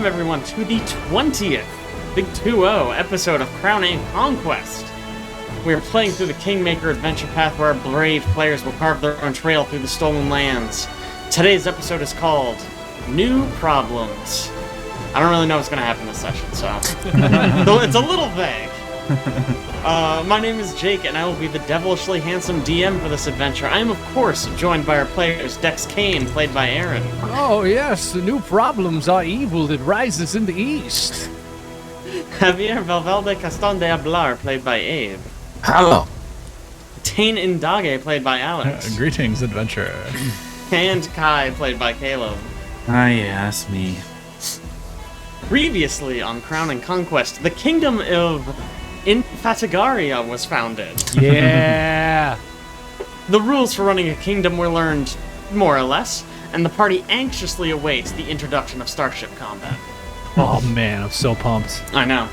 welcome everyone to the 20th Big 2-0 episode of Crown and Conquest. We are playing through the Kingmaker adventure path where our brave players will carve their own trail through the stolen lands. Today's episode is called New Problems. I don't really know what's going to happen this session, so it's a little vague. My name is Jake, and I will be the devilishly handsome DM for this adventure. I am, of course, joined by our players, Dex Kane, played by Aaron. Oh, yes, the new problems are evil that rises in the east. Javier Valverde Castejon de Abelar, played by Abe. Hello. Taenn Indage, played by Alex. Greetings, adventurer. And Kai, played by Caleb. Ah, yeah, that's me. Previously on Crown and Conquest, the kingdom of Indefatigaria was founded. Yeah. The rules for running a kingdom were learned, more or less, and the party anxiously awaits the introduction of starship combat. Oh, man, I'm so pumped. I know.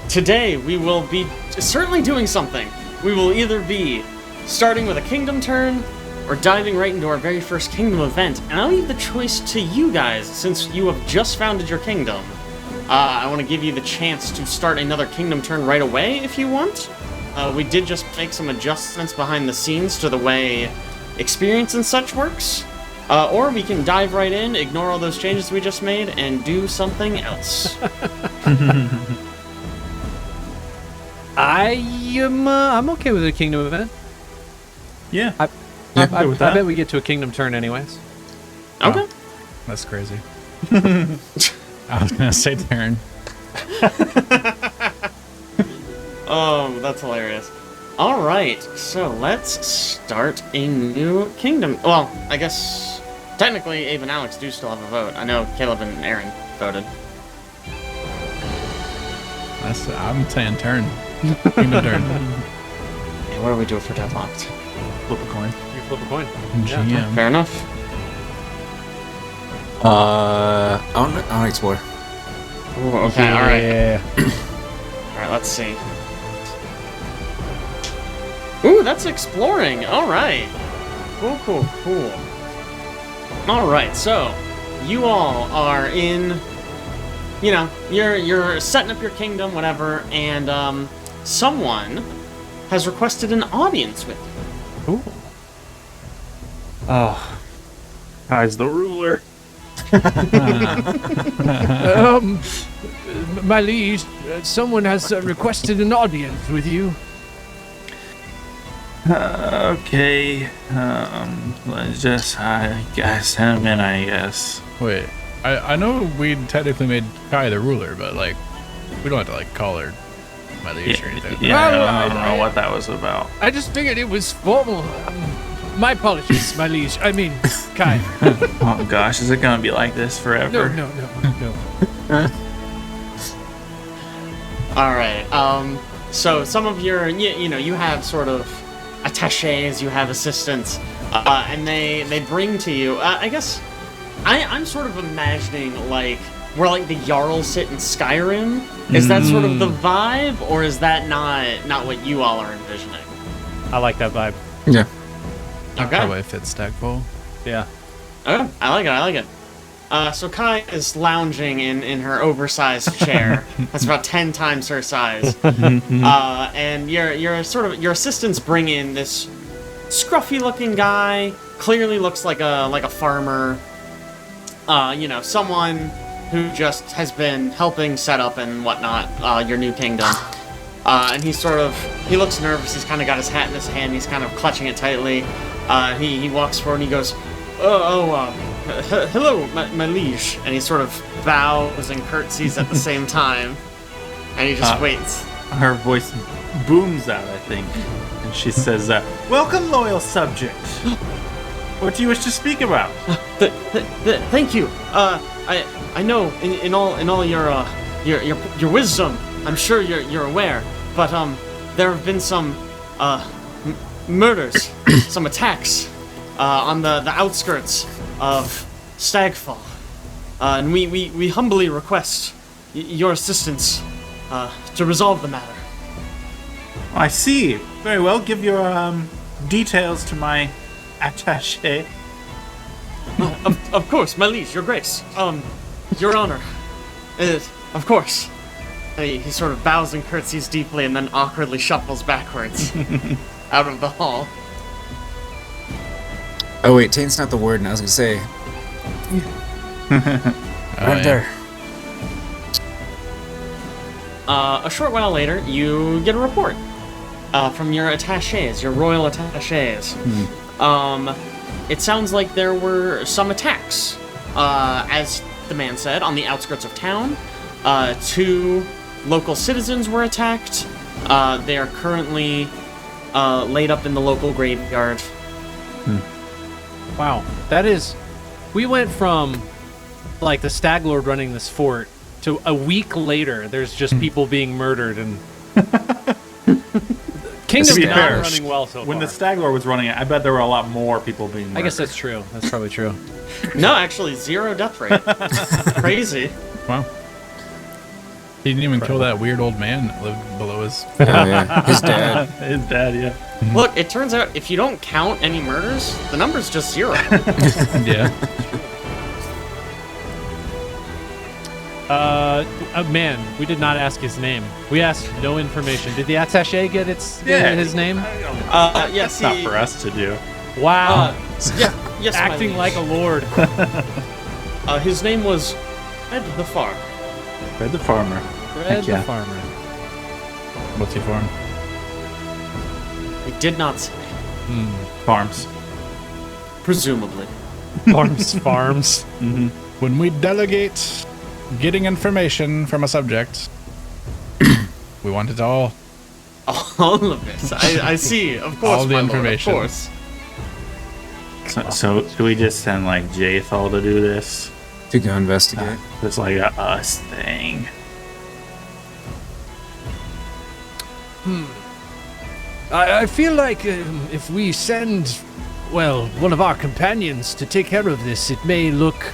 Today, we will be certainly doing something. We will either be starting with a kingdom turn, or diving right into our very first kingdom event, and I'll leave the choice to you guys, since you have just founded your kingdom. I want to give you the chance to start another kingdom turn right away, if you want. We did just make some adjustments behind the scenes to the way experience and such works. Or we can dive right in, ignore all those changes we just made, and do something else. I'm okay with a kingdom event. Yeah. I bet we get to a kingdom turn anyways. Okay. Oh, that's crazy. I was gonna say Taenn. Oh, that's hilarious. Alright, so let's start a new kingdom. Well, I guess technically Abe and Alex do still have a vote. I know Caleb and Aaron voted. I'm saying turn. Kingdom turn. Okay, what do we do for deadlocked? Flip a coin. You flip a coin. GM. Fair enough. I want to explore. Ooh, okay, alright. Yeah. Alright, let's see. Ooh, that's exploring. Alright. Cool. Alright, so you all are in, you know, you're setting up your kingdom, whatever, and someone has requested an audience with you. Ooh. Oh. Kai's the ruler. My liege, someone has requested an audience with you. Okay. Let's just, I guess, him in, I guess. Wait, I know we technically made Kai the ruler, but like, we don't have to like call her my liege or anything. Yeah, I don't know what that was about. I just figured it was formal. My apologies, my liege. I mean, Kai. Oh gosh, is it gonna be like this forever? No. Alright, so some of your, you know, you have sort of attachés, you have assistants, and they bring to you, I guess, I'm sort of imagining, like, where, like, the Jarls sit in Skyrim. Is that sort of the vibe, or is that not what you all are envisioning? I like that vibe. Yeah. Okay. Probably fits Stagpole. Yeah. Okay, I like it. So Kai is lounging in her oversized chair. That's about 10 times her size. And your assistants bring in this scruffy-looking guy. Clearly looks like a farmer. You know, someone who just has been helping set up and whatnot your new kingdom. And he looks nervous. He's kind of got his hat in his hand. He's kind of clutching it tightly. He walks forward and he goes, hello, my liege. And he sort of bows and curtsies at the same time. And he just waits. Her voice booms out, I think. And she says, welcome, loyal subject. What do you wish to speak about? Thank you. I know in all your wisdom, I'm sure you're aware, but there have been some murders, some attacks on the outskirts of Stagfall, and we humbly request your assistance to resolve the matter. I see. Very well. Give your details to my attaché. Of course, my liege, your grace. Your honor. Of course. He sort of bows and curtsies deeply and then awkwardly shuffles backwards out of the hall. Oh wait, Taenn's not the warden. I was gonna say. Right there. A short while later, you get a report from your attachés, your royal attachés. It sounds like there were some attacks, as the man said, on the outskirts of town. 2 local citizens were attacked. They are currently laid up in the local graveyard. Wow, that is... We went from, like, the Stag Lord running this fort to a week later, there's just people being murdered and... Kingdom's not running well so far. When the Stag Lord was running it, I bet there were a lot more people being murdered. I guess that's true. That's probably true. No, actually, 0 death rate. Crazy. Wow. He didn't even kill that weird old man that lived below his... Oh yeah, his dad. His dad, yeah. Look, it turns out if you don't count any murders, the number's just 0. Yeah. Man, we did not ask his name. We asked no information. Did the attaché get his name? Yes, Not for us to do. Wow. Yes, Acting like a lord. His name was Ed the Farm. Fred the farmer. Fred the yeah. farmer. What's he for? He did not say. Farms. Presumably. Farms. When we delegate getting information from a subject, we want it all. All of it. I see. Of course, All the my lord, information. of course. So do we just send like Jathal to do this? To go investigate. It's like a us thing. I feel like if we send, well, one of our companions to take care of this, it may look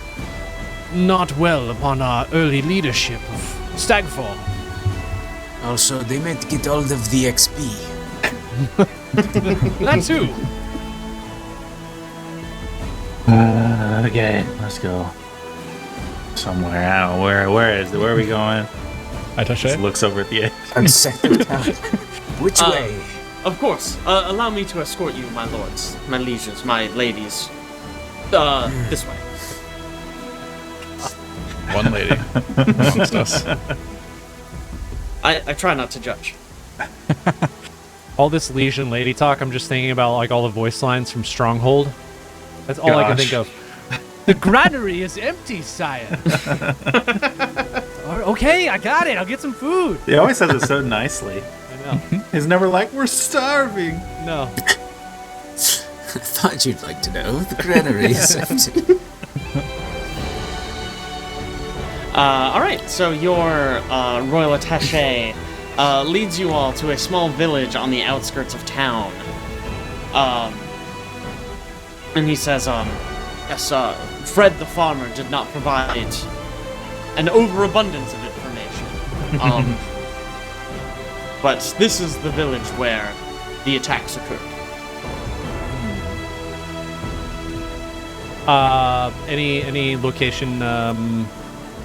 not well upon our early leadership of Stagfall. Also, they might get all of the XP. That too. Okay, let's go. Somewhere out. Where are we going? Attaché? Just looks over at the edge. On second town. Which way? Of course. Allow me to escort you, my lords, my lieges, my ladies. This way. One lady amongst us. I try not to judge. All this Legion lady talk, I'm just thinking about like all the voice lines from Stronghold. That's all I can think of. The granary is empty, sire. Okay, I got it. I'll get some food. He always says it so nicely. I know. He's never like, we're starving. No. I thought you'd like to know. The granary is empty. Alright, so your royal attaché leads you all to a small village on the outskirts of town. And he says, yes, Fred the farmer did not provide an overabundance of information. But this is the village where the attacks occurred. Any location,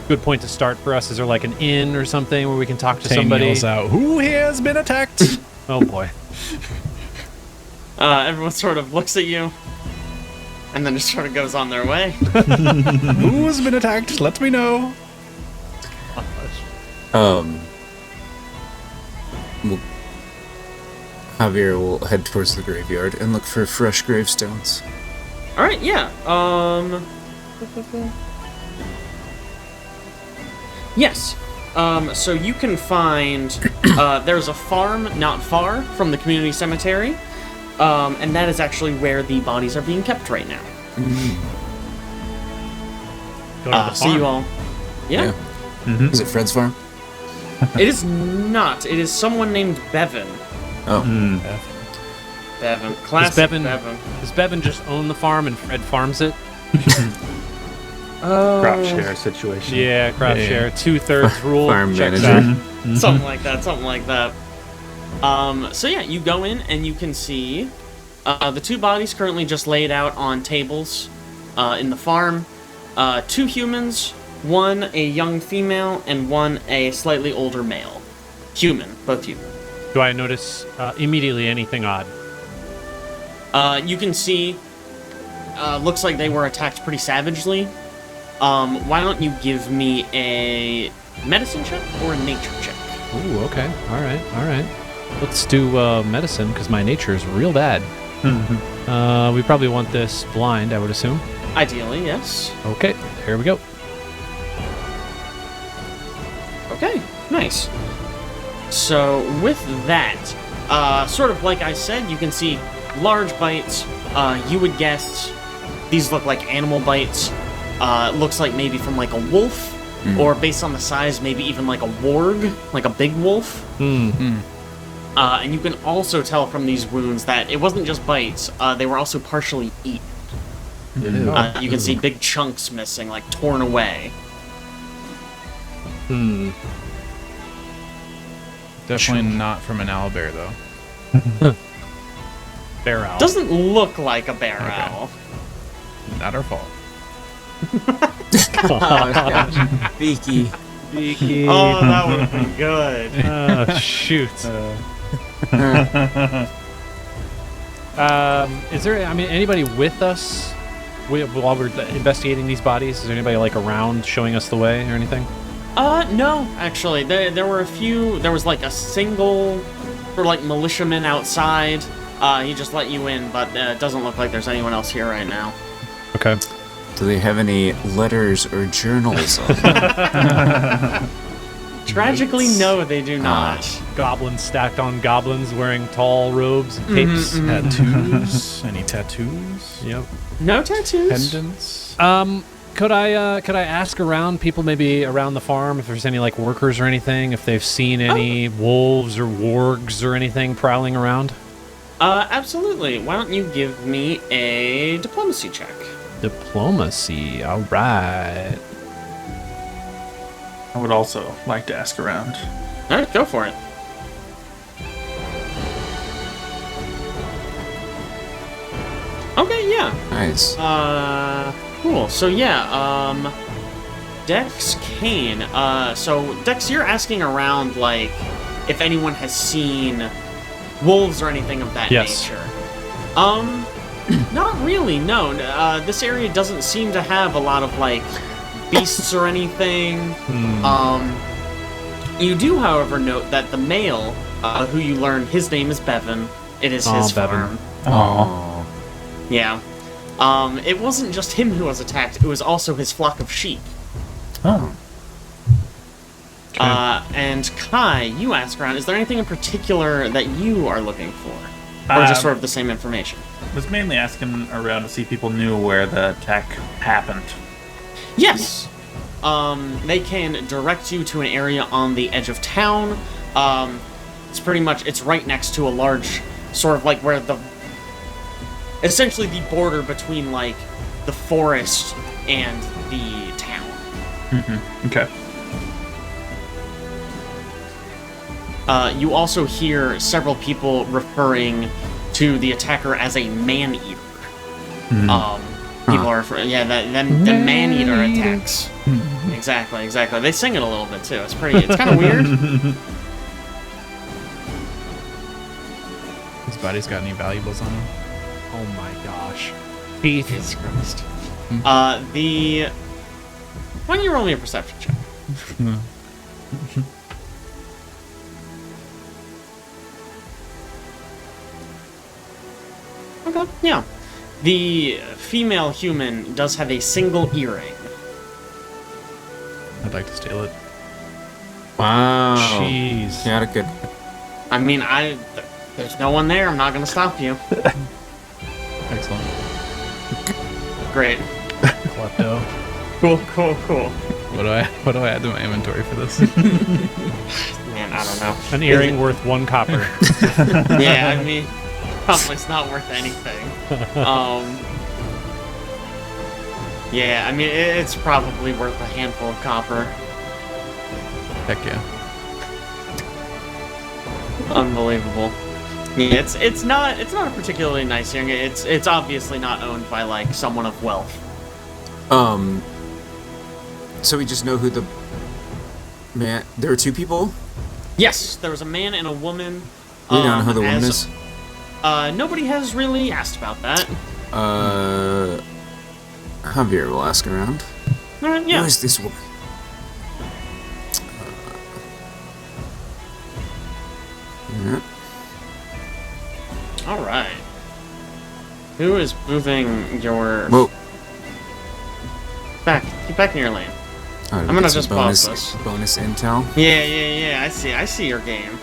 good point to start for us? Is there like an inn or something where we can talk to Taenn somebody? yells out, "Who here has been attacked?" Oh boy. Everyone sort of looks at you, and then just sort of goes on their way. Who has been attacked? Let me know. Well, Javier will head towards the graveyard and look for fresh gravestones. Alright, yeah. Yes. So you can find, there's a farm not far from the community cemetery, and that is actually where the bodies are being kept right now. Go to the So farm. you all... Yeah. Is it Fred's farm? It is not. It is someone named Bevan. Oh. Bevan. Classic Bevan. Does Bevan just own the farm and Fred farms it? Crop share situation. Yeah, crop share. 2/3 rule. Farm Checks manager. out. Something like that, something like that. So yeah, you go in and you can see the 2 bodies currently just laid out on tables in the farm. 2 humans, one a young female and one a slightly older male. Human, both human. Do I notice immediately anything odd? You can see, looks like they were attacked pretty savagely. Why don't you give me a medicine check or a nature check? Ooh, okay. All right. Let's do medicine, because my nature is real bad. We probably want this blind, I would assume. Ideally, yes. Okay, here we go. Okay, nice. So with that, sort of like I said, you can see large bites. You would guess these look like animal bites. Looks like maybe from like a wolf, or based on the size, maybe even like a warg, like a big wolf. And you can also tell from these wounds that it wasn't just bites, they were also partially eaten. You can see big chunks missing, like torn away. Definitely not from an owlbear, though. Bear owl. Doesn't look like a bear owl. Not our fault. Oh, gosh. Beaky. Oh, that would have been good. Shoot. Is there, anybody with us while we're investigating these bodies? Is there anybody, like, around showing us the way or anything? No, actually. There were a few. There was, like, a single, sort of, like, militiaman outside. He just let you in, but it doesn't look like there's anyone else here right now. Okay. Do they have any letters or journals on them? Tragically, no, they do not. Goblins stacked on goblins wearing tall robes and capes. Tattoos? Any tattoos? Yep. No tattoos. Pendants? Could I ask around people maybe around the farm if there's any like workers or anything, if they've seen any wolves or wargs or anything prowling around? Absolutely. Why don't you give me a diplomacy check? Diplomacy. All right. I would also like to ask around. All right, go for it. Okay, yeah. Nice. Cool. So yeah, Dex Kane. So Dex, you're asking around like if anyone has seen wolves or anything of that nature. Not really. No. This area doesn't seem to have a lot of like beasts or anything. You do, however, note that the male, who you learn his name is Bevan. It is his farm. Oh. Yeah. It wasn't just him who was attacked, it was also his flock of sheep. Oh. And Kai, you ask around, is there anything in particular that you are looking for? Or just sort of the same information? I was mainly asking around to see if people knew where the attack happened. Yes! They can direct you to an area on the edge of town. It's pretty much, it's right next to a large, sort of like where the, essentially the border between like the forest and the town. Okay. You also hear several people referring to the attacker as a man-eater. People are, the man-eater attacks. Exactly. They sing it a little bit too. It's kind of weird. His body's got any valuables on him? Oh my gosh. Jesus Christ. Why don't you roll me a perception check? Okay, yeah. The female human does have a single earring. I'd like to steal it. Wow. Jeez. Got a good. I mean, there's no one there. I'm not going to stop you. Excellent. Great. Klepto. Cool. What do I add to my inventory for this? Man, I don't know. An earring worth 1 copper. Yeah, I mean, probably it's not worth anything. Yeah, I mean, it's probably worth a handful of copper. Heck yeah. Unbelievable. Yeah, it's not a particularly nice earring. It's obviously not owned by like someone of wealth. So we just know who the man. There were two people. Yes, there was a man and a woman. We don't know who the woman is. Nobody has really asked about that. Javier will ask around. Yeah. Who is this woman? Yeah. All right. Who is moving your... Whoa. Get back in your lane. I'm gonna just pause this. Bonus intel. Yeah. I see your game.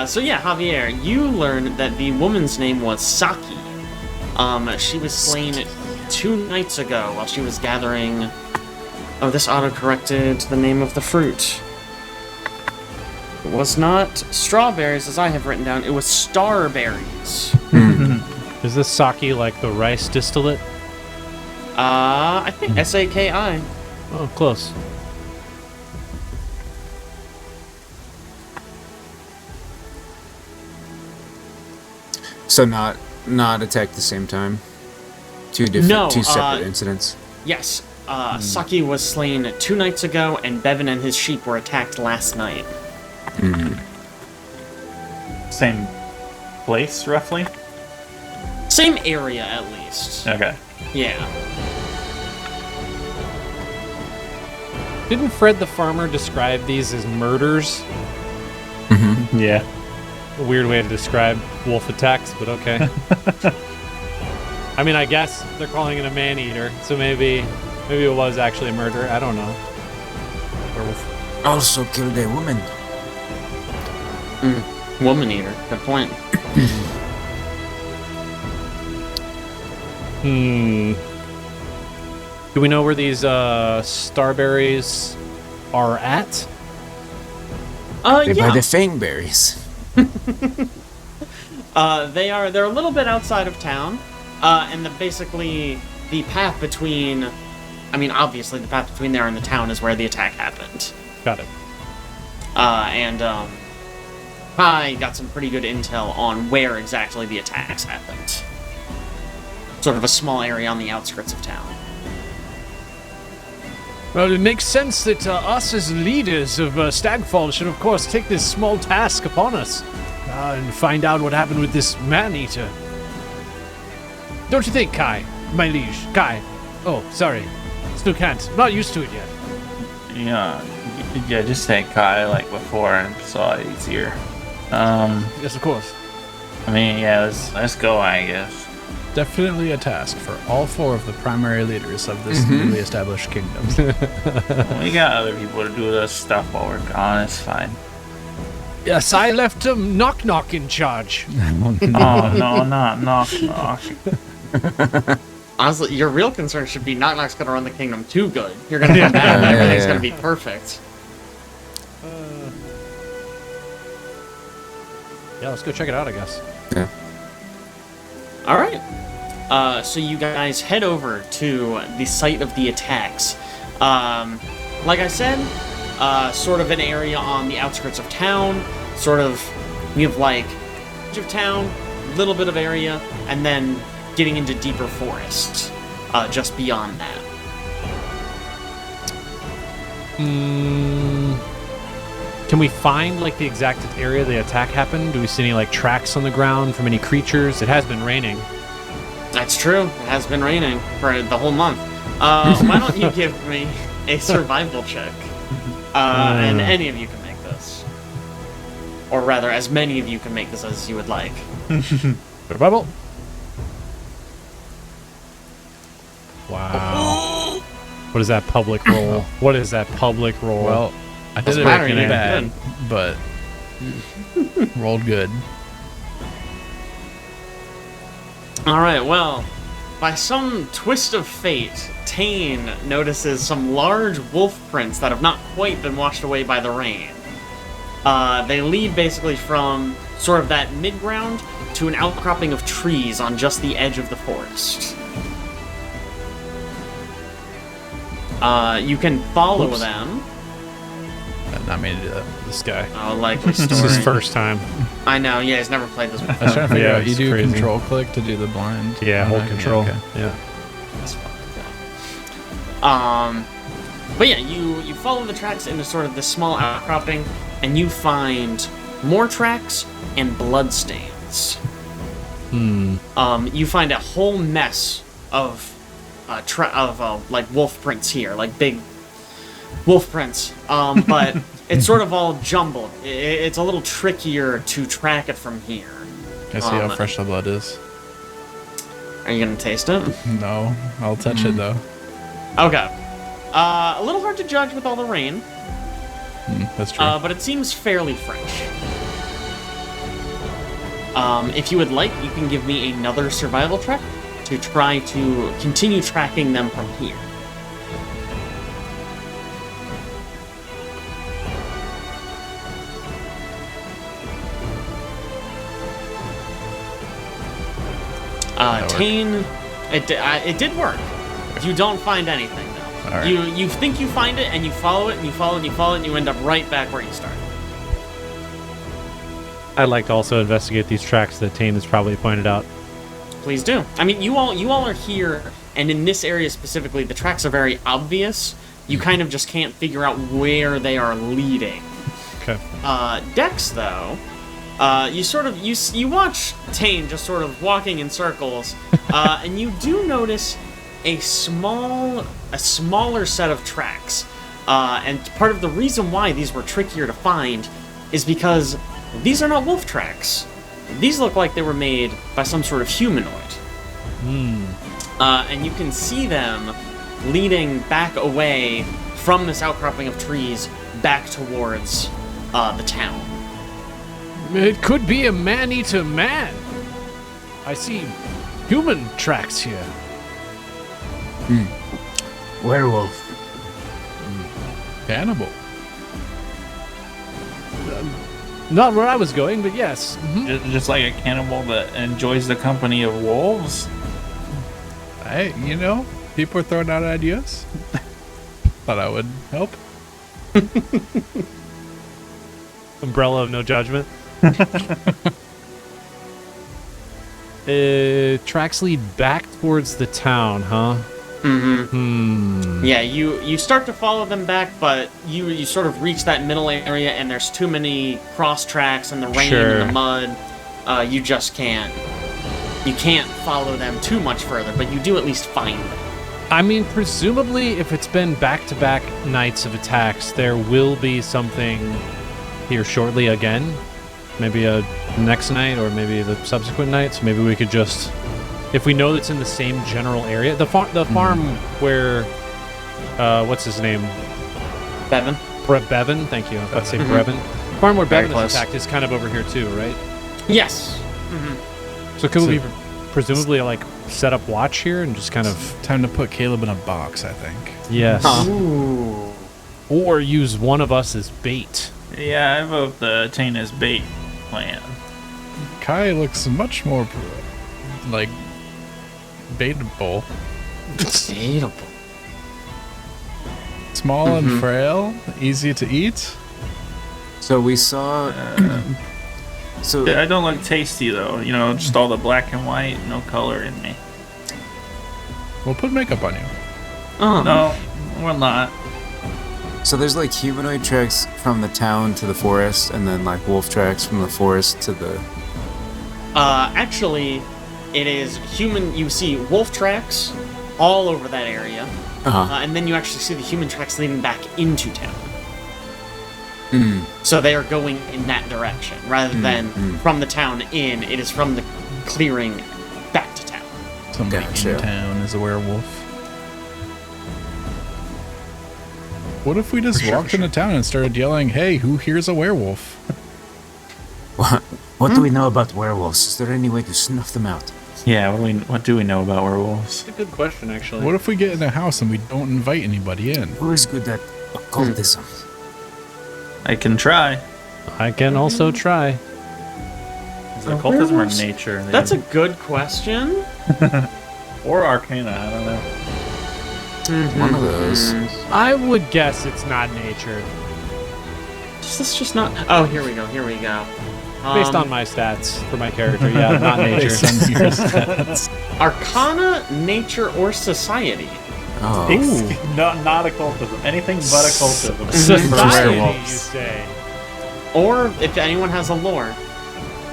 So yeah, Javier, you learned that the woman's name was Saki. She was slain 2 nights ago while she was gathering... Oh, this auto-corrected the name of the fruit. It was not strawberries, as I have written down. It was starberries. Is this sake like the rice distillate? I think Saki. Oh, close. So not attacked at the same time. Two separate incidents. Yes. Saki was slain 2 nights ago, and Bevan and his sheep were attacked last night. Same place, roughly? Same area, at least. Okay. Yeah. Didn't Fred the farmer describe these as murders? Yeah. A weird way to describe wolf attacks, but okay. I mean, I guess they're calling it a man-eater, so maybe it was actually a murder. I don't know. Werewolf. Also killed a woman. Woman eater. Good point. Do we know where these starberries are at? They're Yeah. by the fangberries. They're a little bit outside of town, and basically the path between... I mean, obviously the path between there and the town is where the attack happened. Got it. I got some pretty good intel on where exactly the attacks happened. Sort of a small area on the outskirts of town. Well, it makes sense that us as leaders of Stagfall should, of course, take this small task upon us and find out what happened with this man-eater. Don't you think, Kai? My liege. Kai. Oh, sorry. Still can't. Not used to it yet. Yeah, just say Kai like before and saw it easier. Yes, of course. I mean, yeah, let's go, I guess. Definitely a task for all 4 of the primary leaders of this newly established kingdom. We got other people to do this stuff while we're gone, it's fine. Yes, I left Knock Knock in charge. Oh, no, not Knock Knock. Honestly, your real concern should be Knock Knock's gonna run the kingdom too good. You're gonna come back and everything's gonna be perfect. Yeah, let's go check it out, I guess. Yeah. Alright. So you guys head over to the site of the attacks. Like I said, sort of an area on the outskirts of town. Sort of, we have like, edge of town, little bit of area, and then getting into deeper forest, just beyond that. Can we find like the exact area the attack happened? Do we see any like tracks on the ground from any creatures? It has been raining. That's true. It has been raining for the whole month. Why don't you give me a survival check? And any of you can make this. Or rather, as many of you can make this as you would like. Survival. Wow. What is that public roll? What is that public roll? Well, I did it matter, really man. bad, but rolled good. Alright, well, by some twist of fate, Taenn notices some large wolf prints that have not quite been washed away by the rain. They lead basically from sort of that mid-ground to an outcropping of trees on just the edge of the forest. You can follow them. Not me to do that. This guy. Oh, likely story. This is his first time. I know, yeah, he's never played this I was before. trying to figure Yeah, out. You it's do crazy. control click to do the blind. Yeah, hold control. Okay. Yeah. That's fucked But yeah, you follow the tracks into sort of this small outcropping, and you find more tracks and bloodstains. You find a whole mess of like wolf prints here, like big wolf prints. But it's sort of all jumbled. It's a little trickier to track it from here. I see how fresh the blood is. Are you gonna taste it? No, I'll touch it though. Okay. A little hard to judge with all the rain. That's true. But it seems fairly fresh. If you would like, you can give me another survival check to try to continue tracking them from here. Taenn, it did work. You don't find anything, though. All right. You think you find it, and you follow it, and you follow it, and you follow it, and you end up right back where you started. I'd like to also investigate these tracks that Taenn has probably pointed out. Please do. I mean, you all are here, and in this area specifically, the tracks are very obvious. You kind of just can't figure out where they are leading. Okay. Dex, though, you watch Taenn just sort of walking in circles, and you do notice a smaller set of tracks. And part of the reason why these were trickier to find is because these are not wolf tracks. These look like they were made by some sort of humanoid. And you can see them leading back away from this outcropping of trees back towards the town. It could be a man-eater man. I see human tracks here. Werewolf. Cannibal. Not where I was going, but yes. Just like a cannibal that enjoys the company of wolves. Hey, people are throwing out ideas. Thought I would help. Umbrella of no judgment. Tracks lead back towards the town, huh? Yeah, you start to follow them back, but you sort of reach that middle area, and there's too many cross tracks and the rain and the mud. You just can't. You can't follow them too much further, but you do at least find them. I mean, presumably, if it's been back-to-back nights of attacks, there will be something here shortly again. Maybe a next night, or maybe the subsequent nights. Maybe we could just, if we know it's in the same general area, the farm where, what's his name? Bevan? Bevan, thank you. I was about to say Brevin. Farm where Very Bevan is close. attacked is kind of over here too, right? Yes. So could we presumably like set up watch here and just kind of Time to put Caleb in a box, I think. yes, Ooh. or use one of us as bait. Yeah, I vote the Taenn as bait plan. Kai looks much more like baitable. Small and frail, easy to eat. So we saw. I don't look tasty though. Just all the black and white, no color in me. We'll put makeup on you. No, we're not. So there's like humanoid tracks from the town to the forest, and then like wolf tracks from the forest to the. Actually, it is human. You see wolf tracks all over that area, and then you actually see the human tracks leading back into town. So they are going in that direction rather than from the town in. It is from the clearing back to town. Somebody Gotcha. in town is a werewolf. What if we just walked into town and started yelling, "Hey, who here's a werewolf?" What do we know about werewolves? Is there any way to snuff them out? Yeah, what do we know about werewolves? That's a good question, actually. What if we get in a house and we don't invite anybody in? Who is good at occultism? I can try. I can also try. Is it occultism or werewolves? nature? That's a good question. Or arcana, I don't know. One of those. I would guess it's not nature, Let's just not. Oh, here we go. based on my stats for my character. Yeah, not nature. Based on your stats. Arcana, nature, or society. Oh. Not occultism. Anything but occultism. Society, you werewolves. say. Or if anyone has a lore,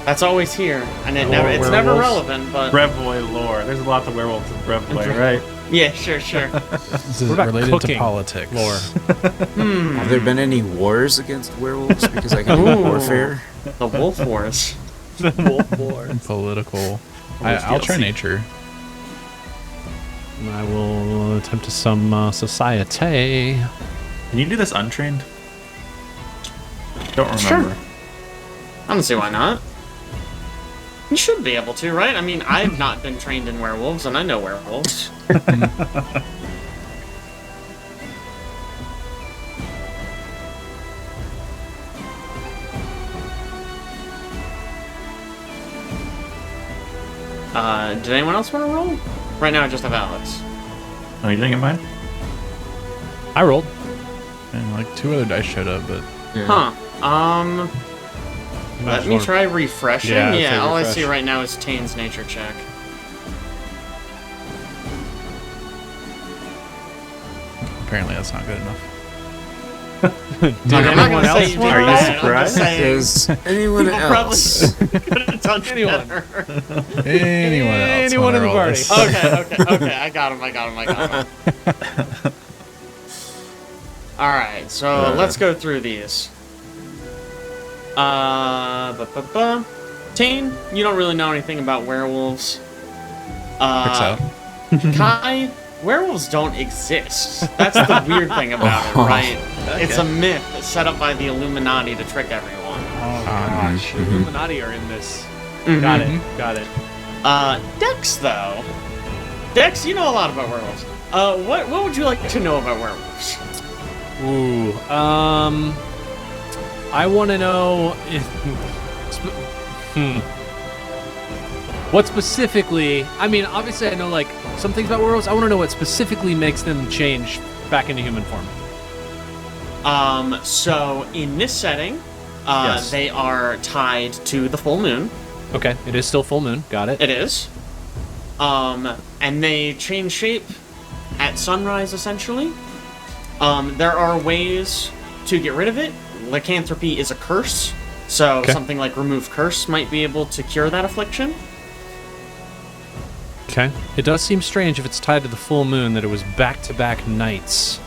that's always here, and it's never werewolves? relevant. But Brevoy lore. There's lots of werewolves in Brevoy, right? yeah, sure. This is What about related to cooking politics. lore? Have there been any wars against werewolves? Because I can do Ooh. warfare. The Wolf Wars. Wolf Wars. Political. I'll try DLC. nature. I will attempt some society. Can you do this untrained? Don't Sure. remember. I don't see why not. You should be able to, right? I mean, I've not been trained in werewolves, and I know werewolves. Did anyone else want to roll? Right now, I just have Alex. Oh, you didn't get mine? I rolled. And like 2 other dice showed up, but Huh. Let me try refreshing. Yeah, Yeah, I'd say all I refresh. see right now is Taenn's nature check. apparently that's not good enough. Did I'm not anyone gonna say else you did want Are you bad, I'm surprised? just saying, Is anyone people probably else? could have done Anyone. better. Anyone else? Anyone wanna in the roll party. this? Okay, I got him. Alright, so let's go through these. Taenn, you don't really know anything about werewolves. Checks out. Kai, werewolves don't exist. That's the weird thing about it, right? It's a myth set up by the Illuminati to trick everyone. Gosh, Illuminati are in this. Mhm. Got it. Dex, though. Dex, you know a lot about werewolves. What would you like to know about werewolves? Ooh, I want to know if, what specifically, I mean, obviously I know, like, some things about werewolves. I want to know what specifically makes them change back into human form. So in this setting, Yes. they are tied to the full moon. Okay, it is still full moon. Got it. It is. And they change shape at sunrise, essentially. There are ways to get rid of it. Lycanthropy is a curse, so Okay. something like remove curse might be able to cure that affliction. Okay. It does seem strange if it's tied to the full moon that it was back-to-back nights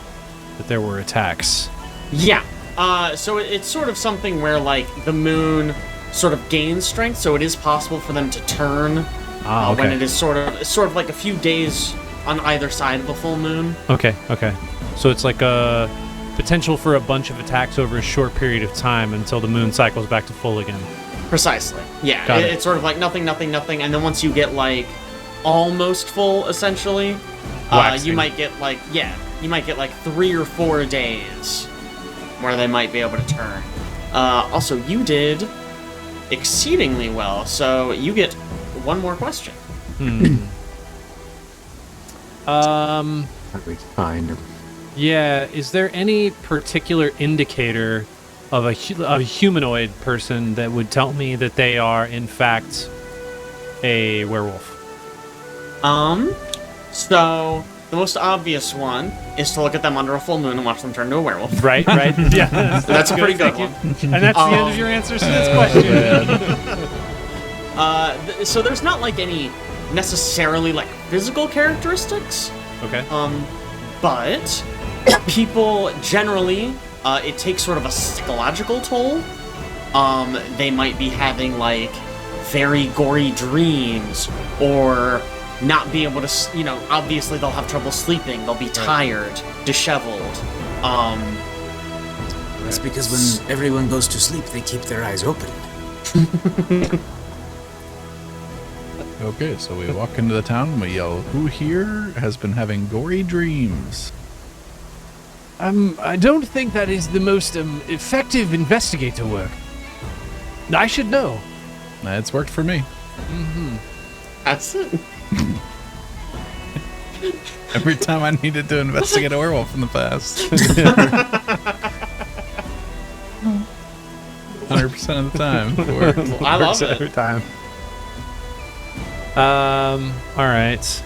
that there were attacks. Yeah. So it's sort of something where, like, the moon sort of gains strength, so it is possible for them to turn Okay. when it is sort of like a few days on either side of a full moon. Okay. So it's like a potential for a bunch of attacks over a short period of time until the moon cycles back to full again. Precisely. Yeah. Got it. It's sort of like nothing, and then once you get, like, almost full, essentially, Waxing. you might get like 3 or 4 days where they might be able to turn. Also, you did exceedingly well, so you get one more question. How do we find them? Yeah, is there any particular indicator of a humanoid person that would tell me that they are, in fact, a werewolf? So the most obvious one is to look at them under a full moon and watch them turn to a werewolf. Right? Yeah. That's a pretty good one. And that's the end of your answers to this question. So there's not like any necessarily like physical characteristics. Okay. But people generally, it takes sort of a psychological toll. They might be having like very gory dreams, or not be able to, obviously they'll have trouble sleeping. They'll be tired, disheveled. That's because when everyone goes to sleep, they keep their eyes open. Okay, so we walk into the town and we yell, "Who here has been having gory dreams?" I don't think that is the most effective investigator work. I should know. It's worked for me. That's it. Every time I needed to investigate a werewolf in the past. 100% of the time. It worked. I love Works it. every time. All right.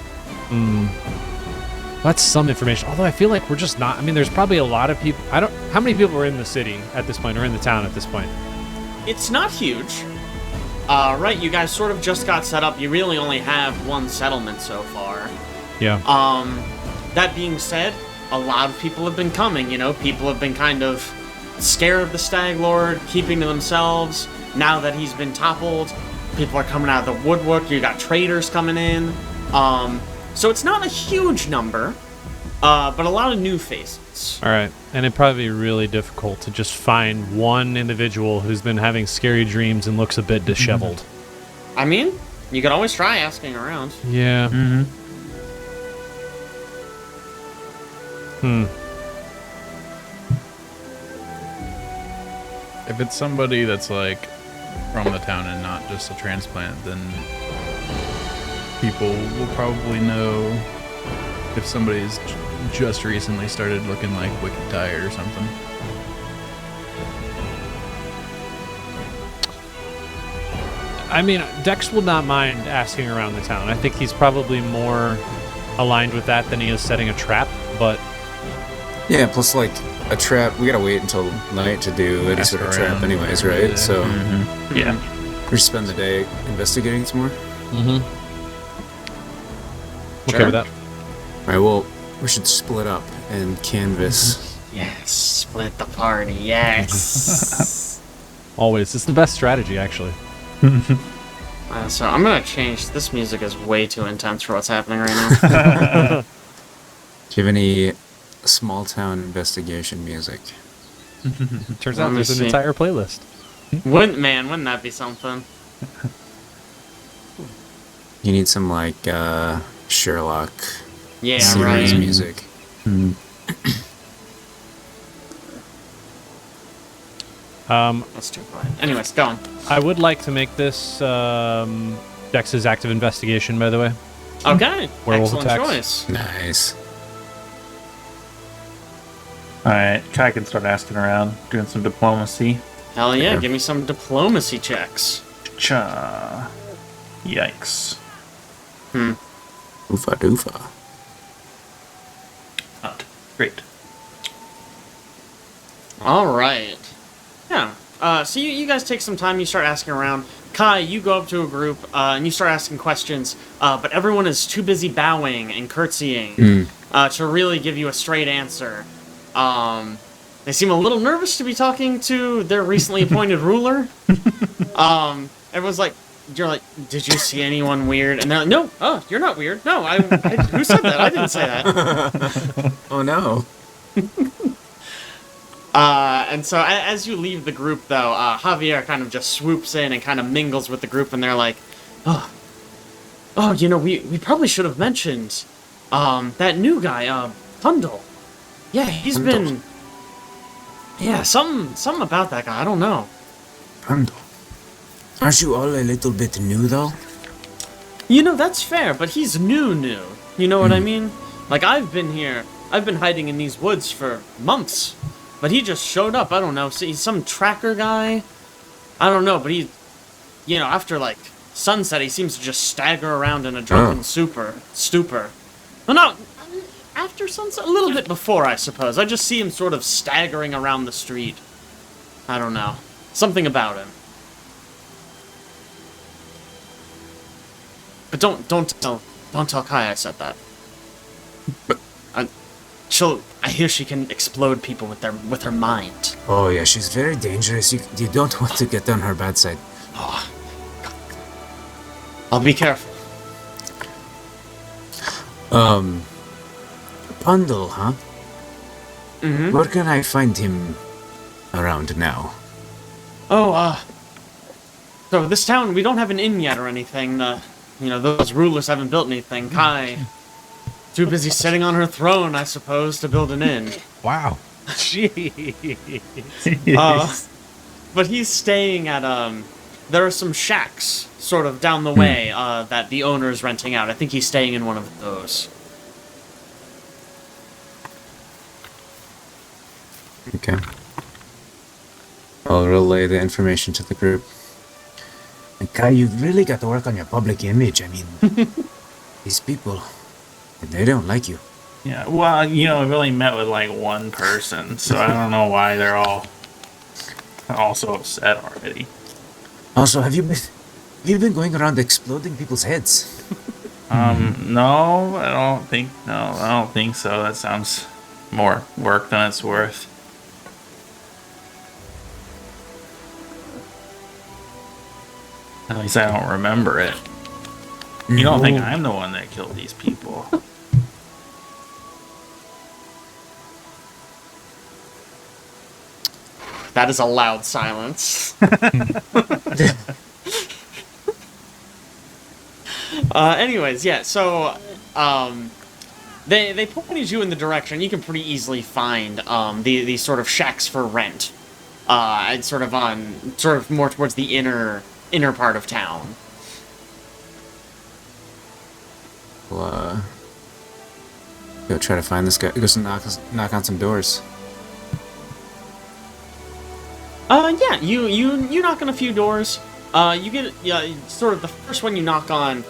That's some information. Although I feel like we're just not. I mean, there's probably a lot of people. How many people are in the city at this point, or in the town at this point? It's not huge. Right, you guys sort of just got set up. You really only have one settlement so far. Yeah. That being said, a lot of people have been coming, you know? People have been kind of scared of the Stag Lord, keeping to themselves. Now that he's been toppled, people are coming out of the woodwork. You got traders coming in. So it's not a huge number, but a lot of new faces. All right. And it'd probably be really difficult to just find one individual who's been having scary dreams and looks a bit disheveled. I mean, you could always try asking around. Yeah. If it's somebody that's like from the town and not just a transplant, then people will probably know if somebody's just recently started looking like wicked tired or something. I mean, Dex will not mind asking around the town. I think he's probably more aligned with that than he is setting a trap, but... Yeah, plus, like, a trap, we gotta wait until night to do any sort of trap anyways, right? So, Yeah. we spend the day investigating some more. Okay with that. Alright, well, we should split up and canvas. Yes, split the party, yes. Always. It's the best strategy, actually. So I'm gonna change. This music is way too intense for what's happening right now. Do you have any small town investigation music? Turns Let out me there's an see. entire playlist. Wouldn't that be something? You need some, like, Sherlock Yeah, series right. music. That's too quiet. Anyways, go on. I would like to make this Dex's active investigation, by the way. Okay, Werewolf excellent attacks. choice. Nice. Alright, Kai can start asking around, doing some diplomacy. Hell yeah, Yeah. give me some diplomacy checks. Cha. Yikes. Oofa doofa. Not great. All right. Yeah. So you guys take some time. You start asking around. Kai, you go up to a group and you start asking questions. But everyone is too busy bowing and curtsying to really give you a straight answer. They seem a little nervous to be talking to their recently appointed ruler. Everyone's like, you're like, did you see anyone weird? And they're like, no. Oh, you're not weird. No, who said that? I didn't say that. Oh no. And so as you leave the group, though, Javier kind of just swoops in and kind of mingles with the group, and they're like, oh, you know, we probably should have mentioned, that new guy, Pundle. Yeah, he's been, yeah, something about that guy, I don't know. Pundle. Aren't you all a little bit new, though? You know, that's fair, but he's new. You know what I mean? Like, I've been hiding in these woods for months. But he just showed up, I don't know, he's some tracker guy? I don't know, but he, you know, after, like, sunset, he seems to just stagger around in a drunken stupor. Well, no, after sunset? A little bit before, I suppose. I just see him sort of staggering around the street. I don't know. Something about him. But don't tell Kai I said that. I hear she can explode people with her mind. Oh yeah, she's very dangerous. You don't want to get on her bad side. Oh, I'll be careful. Pundle, huh? Mm-hmm. Where can I find him around now? Oh, so this town, we don't have an inn yet or anything. You know, those rulers haven't built anything. Kai, too busy sitting on her throne, I suppose, to build an inn. Wow. But he's staying at, there are some shacks sort of down the way, that the owner's renting out. I think he's staying in one of those. Okay. I'll relay the information to the group. And Kai, you've really got to work on your public image. I mean, these people, they don't like you. Yeah, well, I've only met with like one person, so I don't know why they're all so upset already. Also, have you been going around exploding people's heads? No, I don't think so. That sounds more work than it's worth. At least I don't remember it. You don't think I'm the one that killed these people? That is a loud silence. Anyways, yeah, so, they pointed you in the direction. You can pretty easily find, these sort of shacks for rent. And sort of more towards the inner part of town. Well, go try to find this guy. Go knock on some doors. Yeah, you knock on a few doors. You get, sort of the first one you knock on,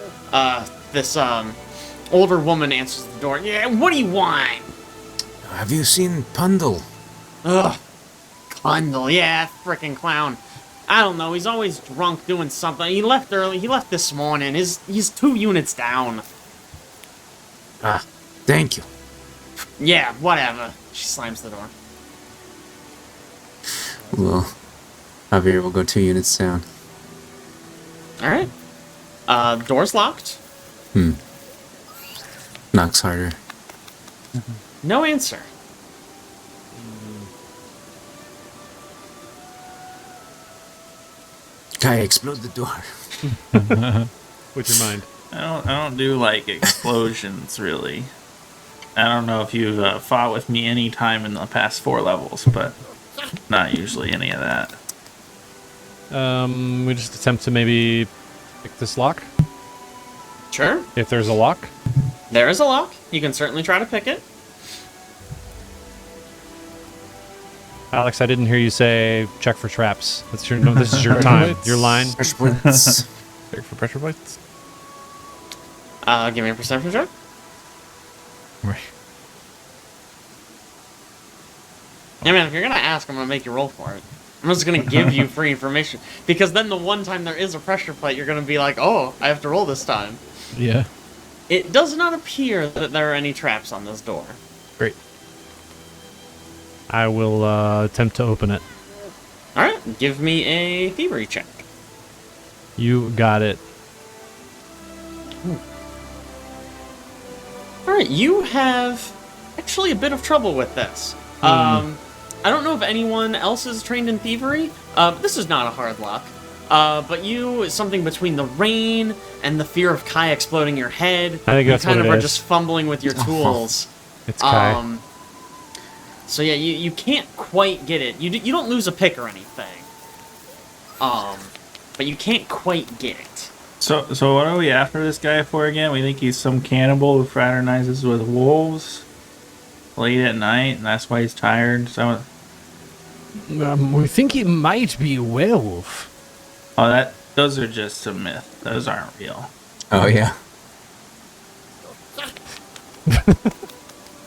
this, older woman answers the door. Yeah, what do you want? Have you seen Pundle? Ugh, Pundle, yeah, frickin' clown. I don't know, he's always drunk doing something. He left early, he left this morning. He's 2 units down. Ah, thank you. Yeah, whatever. She slams the door. Well, Javier will go 2 units down. Alright. Door's locked. Knocks harder. No answer. Kai, explode the door. With your mind. I don't do like explosions really. I don't know if you've fought with me any time in the past 4 levels, but not usually any of that. We just attempt to maybe pick this lock. Sure. If there's a lock. There is a lock. You can certainly try to pick it. Alex, I didn't hear you say check for traps. This is your time. Your line. Pressure points. Check for pressure points. Give me a perception check. Right. Yeah, man, if you're gonna ask, I'm gonna make you roll for it. I'm just gonna give you free information. Because then the one time there is a pressure plate, you're gonna be like, oh, I have to roll this time. Yeah. It does not appear that there are any traps on this door. Great. I will attempt to open it. Alright, give me a thievery check. You got it. Alright, you have actually a bit of trouble with this. I don't know if anyone else is trained in thievery, but this is not a hard lock. But you, something between the rain and the fear of Kai exploding your head, I think that's you kind what of it are is. just fumbling with your tools. It's Kai. So yeah, you can't quite get it. You don't lose a pick or anything. But you can't quite get it. So what are we after this guy for again? We think he's some cannibal who fraternizes with wolves late at night, and that's why he's tired. So, We think he might be a werewolf. those are just a myth. Those aren't real. Oh, yeah.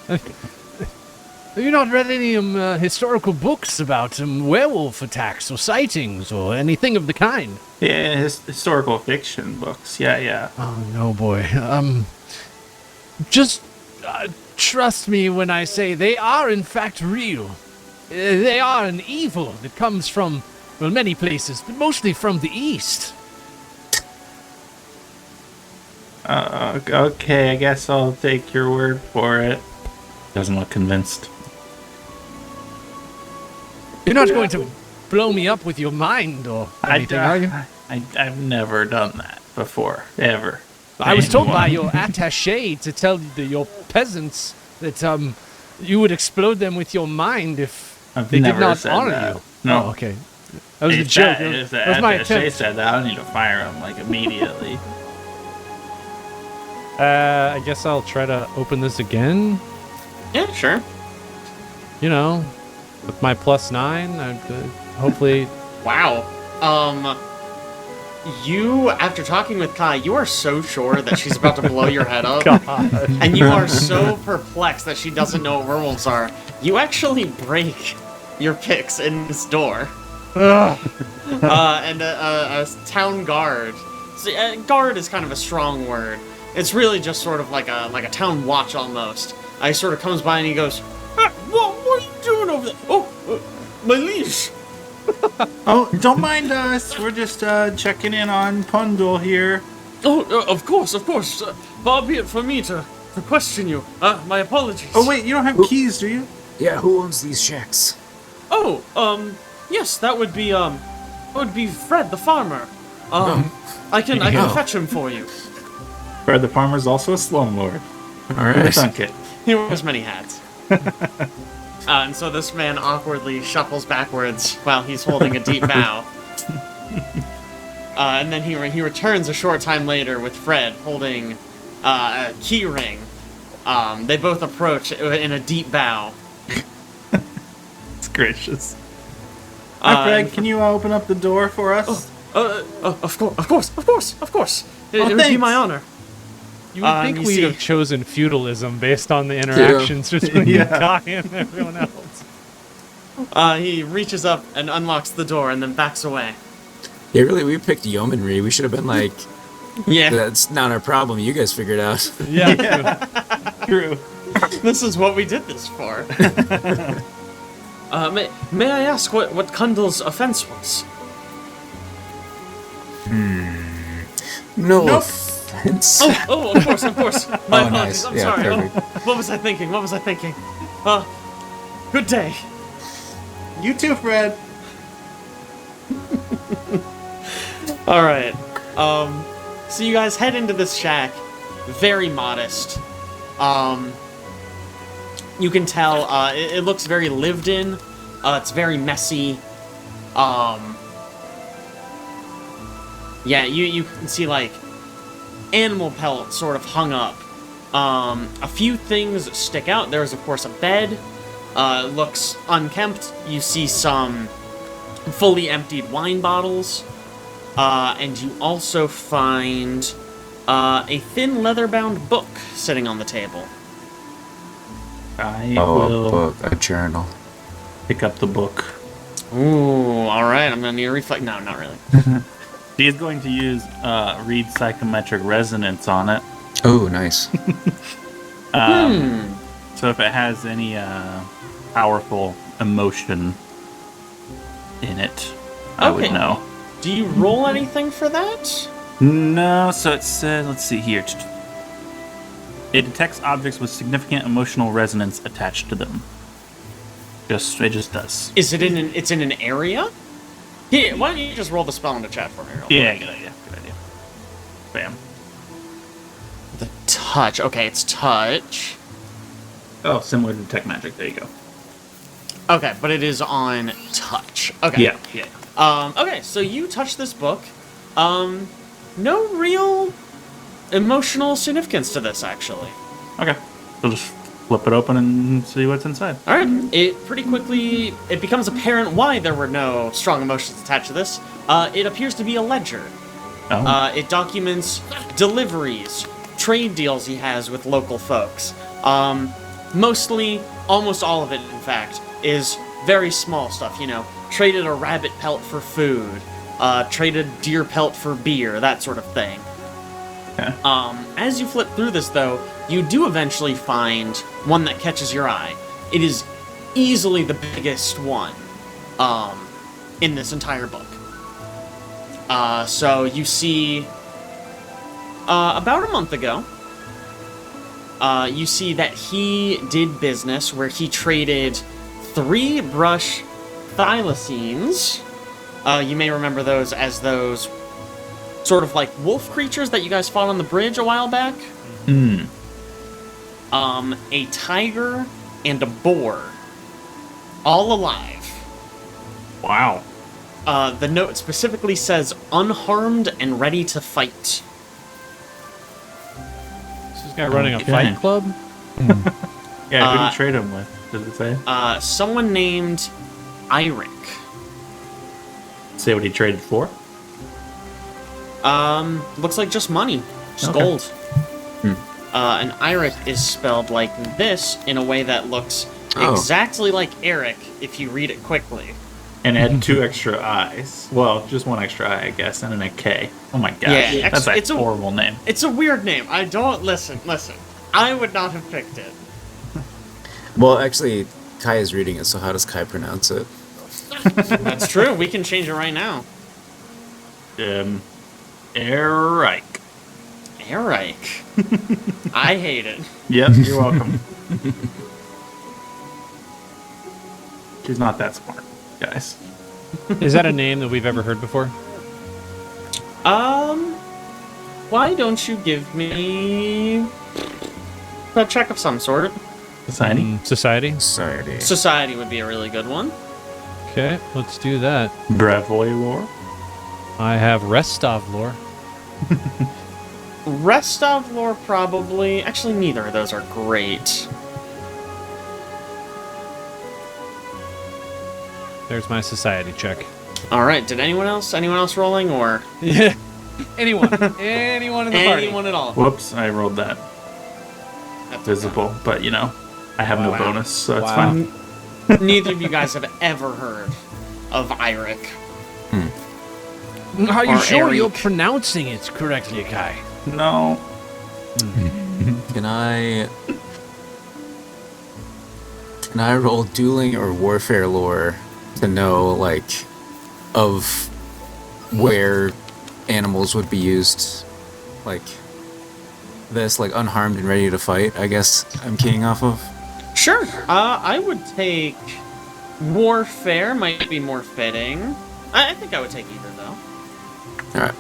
Have you not read any historical books about werewolf attacks or sightings or anything of the kind? Yeah, historical fiction books. Yeah. Oh, no, boy. Just trust me when I say they are, in fact, real. They are an evil that comes from, well, many places, but mostly from the east. Okay, I guess I'll take your word for it. Doesn't look convinced. You're not going to blow me up with your mind or anything, are you? I've never done that before, ever. I was told by your attaché to tell your peasants that you would explode them with your mind if they did not honor you. No. Oh, okay. That was a joke. If the That was my attaché attempt. said that, I need to fire him like immediately. I guess I'll try to open this again. Yeah, sure. You know, with my +9, hopefully. Wow. you, after talking with Kai, you are so sure that she's about to blow your head up. And you are so perplexed that she doesn't know what werewolves are. You actually break your picks in this door. And a town guard. So, guard is kind of a strong word. It's really just sort of like a town watch almost. He sort of comes by and he goes, what are you doing over there? Oh, my liege. Oh, don't mind us. We're just checking in on Pundle here. Oh, of course. Far be it for me to question you. My apologies. Oh, wait, you don't have keys, do you? Yeah, who owns these shacks? Oh, yes, that would be Fred the farmer. I can fetch him for you. Fred the farmer's also a slumlord. All right. Thunk it. He wears many hats. And so this man awkwardly shuffles backwards while he's holding a deep bow. And then he returns a short time later with Fred holding a key ring. They both approach in a deep bow. It's gracious. Hi, Fred. Can you open up the door for us? Of course. It would be thanks. my honor. You would think you we'd see- have chosen feudalism based on the interactions between Kai and everyone else. He reaches up and unlocks the door and then backs away. Yeah, really, we picked yeomanry. We should have been like, Yeah, that's not our problem. You guys figured out. Yeah. True. this is what we did this for. May I ask what Kundal's offense was? No offense. Oh, of course. My Oh, apologies. nice. I'm Yeah, sorry. perfect. What was I thinking? Good day. You too, Fred. All right. So you guys head into this shack, very modest. You can tell it looks very lived in. It's very messy. Yeah, you can see like animal pellets sort of hung up. A few things stick out. There's of course a bed. It looks unkempt. You see some fully emptied wine bottles. And you also find a thin leather-bound book sitting on the table. I A will book, a journal. pick up the book. Ooh, alright, I'm gonna need a reflect. No, not really. He is going to use read psychometric resonance on it. Oh, nice. So if it has any powerful emotion in it, I would Okay. know. Do you roll anything for that? No, so it says, let's see here. It detects objects with significant emotional resonance attached to them. It just does. Is it it's in an area? Here, why don't you just roll the spell in the chat for me real quick? Yeah, good idea. Bam. The touch. Okay, it's touch. Oh, similar to detect magic. There you go. Okay, but it is on touch. Okay. Yeah. Okay, so you touch this book. No real emotional significance to this, actually. Okay. So just flip it open and see what's inside. All right. It pretty quickly it becomes apparent why there were no strong emotions attached to this. It appears to be a ledger. Oh. It documents deliveries, trade deals he has with local folks. Mostly, almost all of it, in fact, is very small stuff. You know, traded a rabbit pelt for food, traded deer pelt for beer, that sort of thing. Okay. As you flip through this, though, you do eventually find one that catches your eye. It is easily the biggest one in this entire book. So you see, about a month ago, you see that he did business where he traded 3 brush thylacines. You may remember those as those sort of like wolf creatures that you guys fought on the bridge a while back. A tiger and a boar, all alive. Wow. The note specifically says unharmed and ready to fight. Is this guy running a Okay. fight club? Yeah, who did you trade him with? Does it say? Someone named Eirik. Say what he traded for? Looks like just money. Just Okay. gold. And Eirik is spelled like this in a way that looks exactly like Eric if you read it quickly. And add 2 extra I's. Well, just 1 extra I guess, and then a K. Oh my gosh. Yeah, That's it's a a- horrible name. It's a weird name. I don't listen. I would not have picked it. Well, actually, Kai is reading it, so how does Kai pronounce it? That's true. We can change it right now. Eric. Eric. I hate it. Yep, you're welcome. She's not that smart, guys. Is that a name that we've ever heard before? Why don't you give me a check of some sort? Society? Society? Society. Society would be a really good one. Okay, let's do that. Bravoy lore? I have Restov lore. Restov lore probably. Actually, neither of those are great. There's my society check. All right. Did anyone else? Anyone else rolling or Yeah. Anyone in the party. anyone at all? Whoops, I rolled that That's visible, but I have no Wow. bonus, so it's Wow. fine. okay. Neither of you guys have ever heard of Eirik. Are you Or sure you're Eric. pronouncing it correctly, Kai? No. Can I roll dueling or warfare lore to know, like, of where animals would be used, like this, like unharmed and ready to fight? I guess I'm keying off of. Sure. I would take warfare. Might be more fitting. I think I would take either though. All right.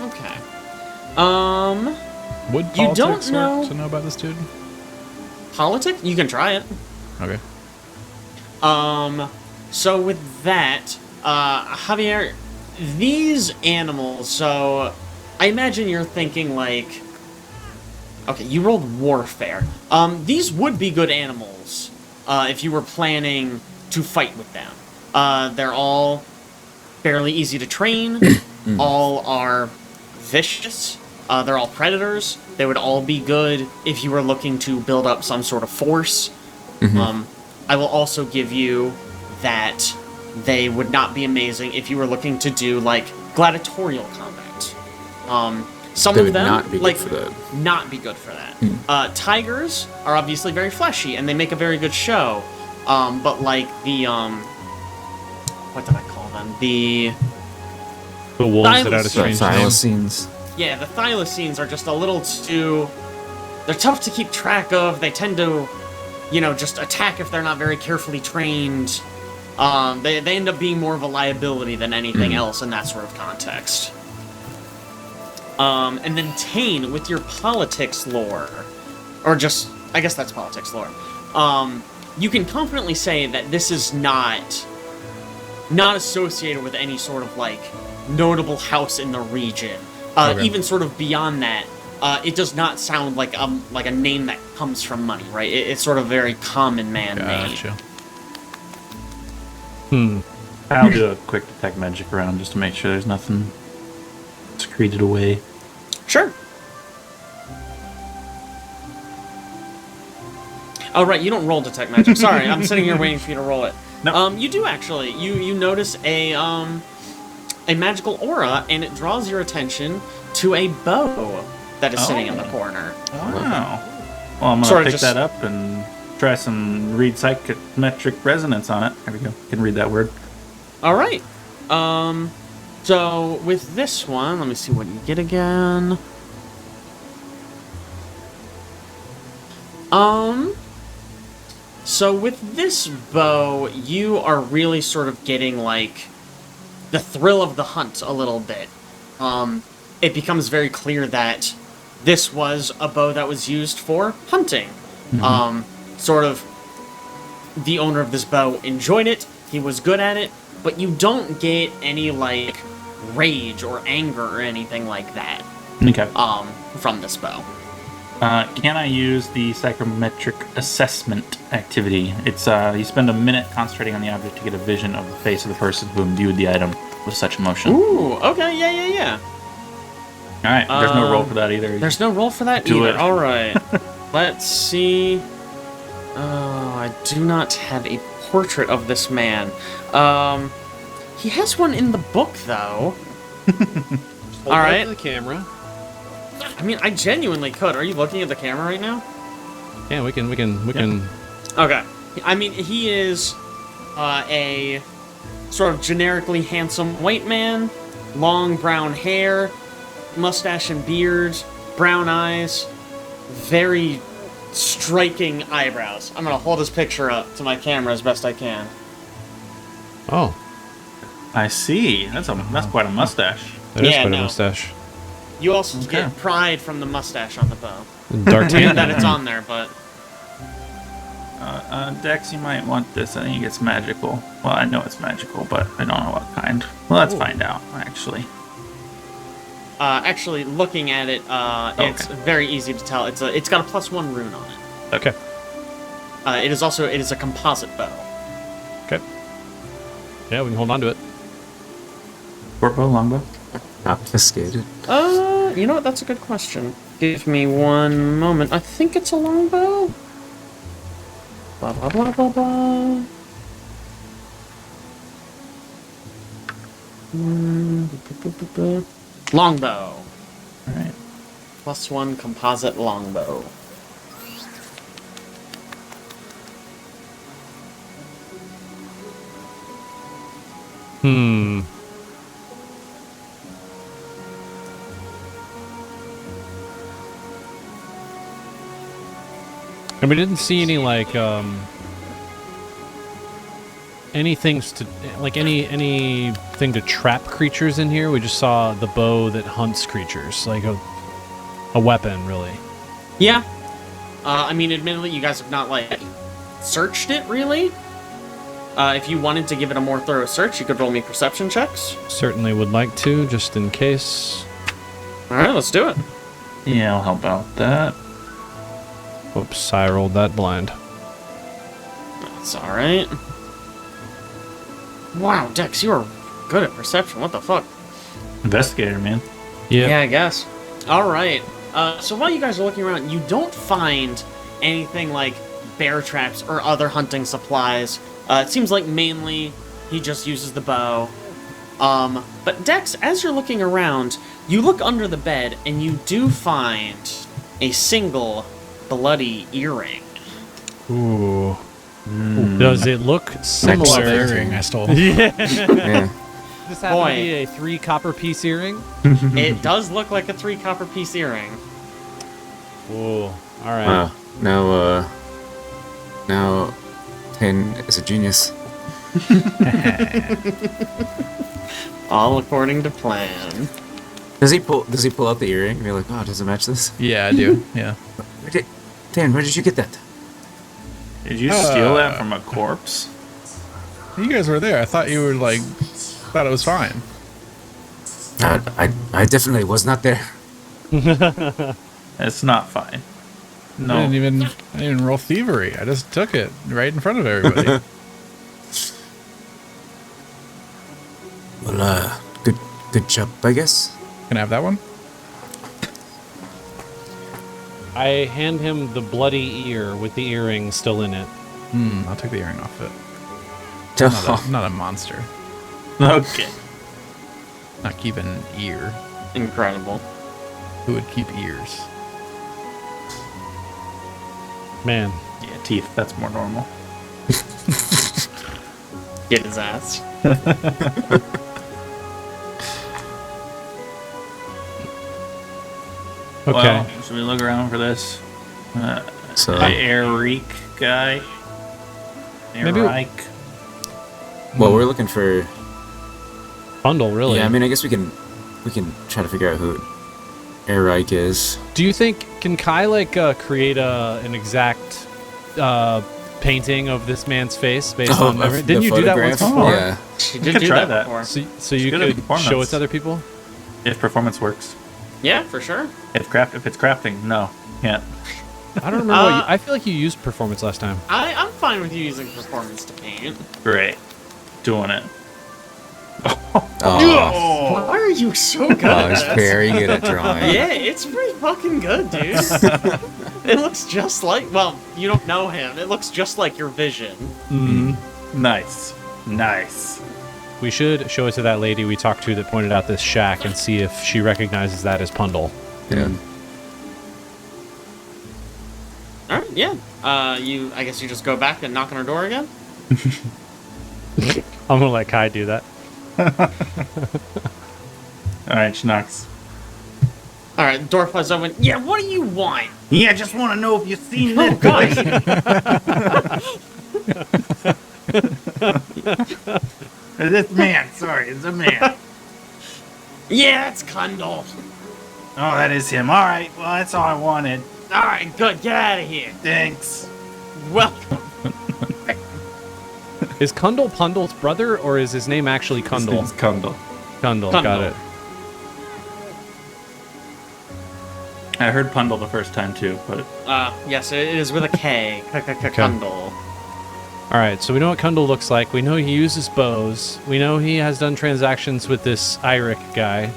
Okay. Would You don't politics know- work to know about this dude? Politics? You can try it. Okay. So with that, Javier, these animals, so I imagine you're thinking like, okay, you rolled warfare. These would be good animals, if you were planning to fight with them. They're all fairly easy to train, all are vicious, they're all predators. They would all be good if you were looking to build up some sort of force. I will also give you that they would not be amazing if you were looking to do like gladiatorial combat. Some They of would them not be good like for that. not be good for that. Tigers are obviously very fleshy and they make a very good show. But like the what did I call them? The wolves that had a strange name. Thylacines. yeah, the thylacines are just a little too. They're tough to keep track of. They tend to, just attack if they're not very carefully trained. They end up being more of a liability than anything else in that sort of context. And then Taenn, with your politics lore, or just, I guess that's politics lore, you can confidently say that this is not associated with any sort of, like, notable house in the region. Okay. Even sort of beyond that, it does not sound like a name that comes from money, right? It's sort of very common man-made. Gotcha. I'll do a quick detect magic round just to make sure there's nothing secreted away. Sure. Oh, right, you don't roll detect magic. Sorry, I'm sitting here waiting for you to roll it. No. You do actually. You notice a magical aura, and it draws your attention to a bow that is sitting in the corner. Wow. Well, I'm Sort gonna of pick just- that up and try some read psychometric resonance on it. There we go. Can read that word. All right. So with this one, let me see what you get again. So with this bow, you are really sort of getting like the thrill of the hunt a little bit. It becomes very clear that this was a bow that was used for hunting. Sort of the owner of this bow enjoyed it, he was good at it, but you don't get any like rage or anger or anything like that Okay. from this bow. Can I use the psychometric assessment activity? It's you spend a minute concentrating on the object to get a vision of the face of the person who imbued the item with such emotion. Ooh, okay, yeah. All right, there's no roll for that either. There's no roll for that Do either. it. All right. Let's see. Oh, I do not have a portrait of this man. He has one in the book, though. All right. The camera. I mean, I genuinely could. Are you looking at the camera right now? Yeah, we can. Okay. I mean, he is a sort of generically handsome white man, long brown hair, mustache and beard, brown eyes, very striking eyebrows. I'm gonna hold his picture up to my camera as best I can. Oh, I see. That's quite a mustache. that is Yeah, quite no. a mustache. You also Okay. get pride from the mustache on the bow. Dark Weird that tan. it's on there, but Dex, you might want this. I think it's magical. Well, I know it's magical, but I don't know what kind. Well, let's find out, actually. actually looking at it, it's very easy to tell. It's got a +1 rune on it. Okay. It is a composite bow. Okay. Yeah, we can hold on to it. Short bow, long bow? Obfuscated. You know what? That's a good question. Give me one moment. I think it's a longbow. Blah blah blah blah blah. Longbow. Alright. +1 composite longbow. Hmm. And we didn't see any anything to trap creatures in here. We just saw the bow that hunts creatures, like a weapon, really. Yeah. I mean, admittedly, you guys have not searched it really. If you wanted to give it a more thorough search, you could roll me perception checks. Certainly would like to, just in case. All right, let's do it. Yeah, I'll help out that. Oops, I rolled that blind. That's all right. Wow, Dex, you are good at perception. What the fuck? Investigator, man. Yeah, I guess. All right. So while you guys are looking around, you don't find anything like bear traps or other hunting supplies. It seems like mainly he just uses the bow. But Dex, as you're looking around, you look under the bed and you do find a single bloody earring. Ooh. Does it look similar? earring I stole. Yeah. This happened Boy. to be a 3 copper piece earring? It does look like a 3 copper piece earring. Ooh. All right. Wow. Now, Taenn is a genius. All according to plan. Does he pull out the earring and be like, oh, does it match this? Yeah, I do. Yeah. Taenn, where did you get that? Did you steal that from a corpse? You guys were there. I thought you were thought it was fine. I definitely was not there. It's not fine. No. I didn't even roll thievery. I just took it right in front of everybody. Well, good job, I guess. Can I have that one? I hand him the bloody ear with the earring still in it. I'll take the earring off it. Oh, Not a monster. Okay. Not keeping an ear. Incredible. Who would keep ears? Man. Yeah, teeth. That's more normal. Get his ass. Okay. Well, should we look around for this? So, The Eric guy? Maybe- Eric? well, we're looking for. Bundle, really. Yeah, I mean, I guess we can try to figure out who Erike is. Do you think, can Kai create an exact painting of this man's face based on of Didn't the you do that once photograph? before? Yeah. She You did could do try that that. before. So you Good at could show it performance. to other people? If performance works. Yeah, for sure. If it's crafting, no, can't. I don't remember. I feel like you used performance last time. I'm fine with you using performance to paint. Great, doing it. Oh, Why are you so good I at was this? very good at drawing. Yeah, it's pretty fucking good, dude. It looks just like, well, you don't know him. It looks just like your vision. Nice. We should show it to that lady we talked to that pointed out this shack and see if she recognizes that as Pundle. Yeah. All right, yeah. I guess you just go back and knock on her door again? I'm gonna let Kai do that. Alright, she knocks. All right, door flies open. Yeah, what do you want? Yeah, I just want to know if you've seen Oh, this. This man, sorry, it's a man. Yeah, it's Kundal. Oh, that is him. Alright, well, that's all I wanted. All right, good. Get out of here. Thanks. Welcome. Is Kundal Pundle's brother, or is his name actually Kundal? It's Kundal. Kundal, got Kundal. it. I heard Pundle the first time too, but Yes, it is with a K. Kundal. All right, so we know what Kundal looks like. We know he uses bows. We know he has done transactions with this Iric guy,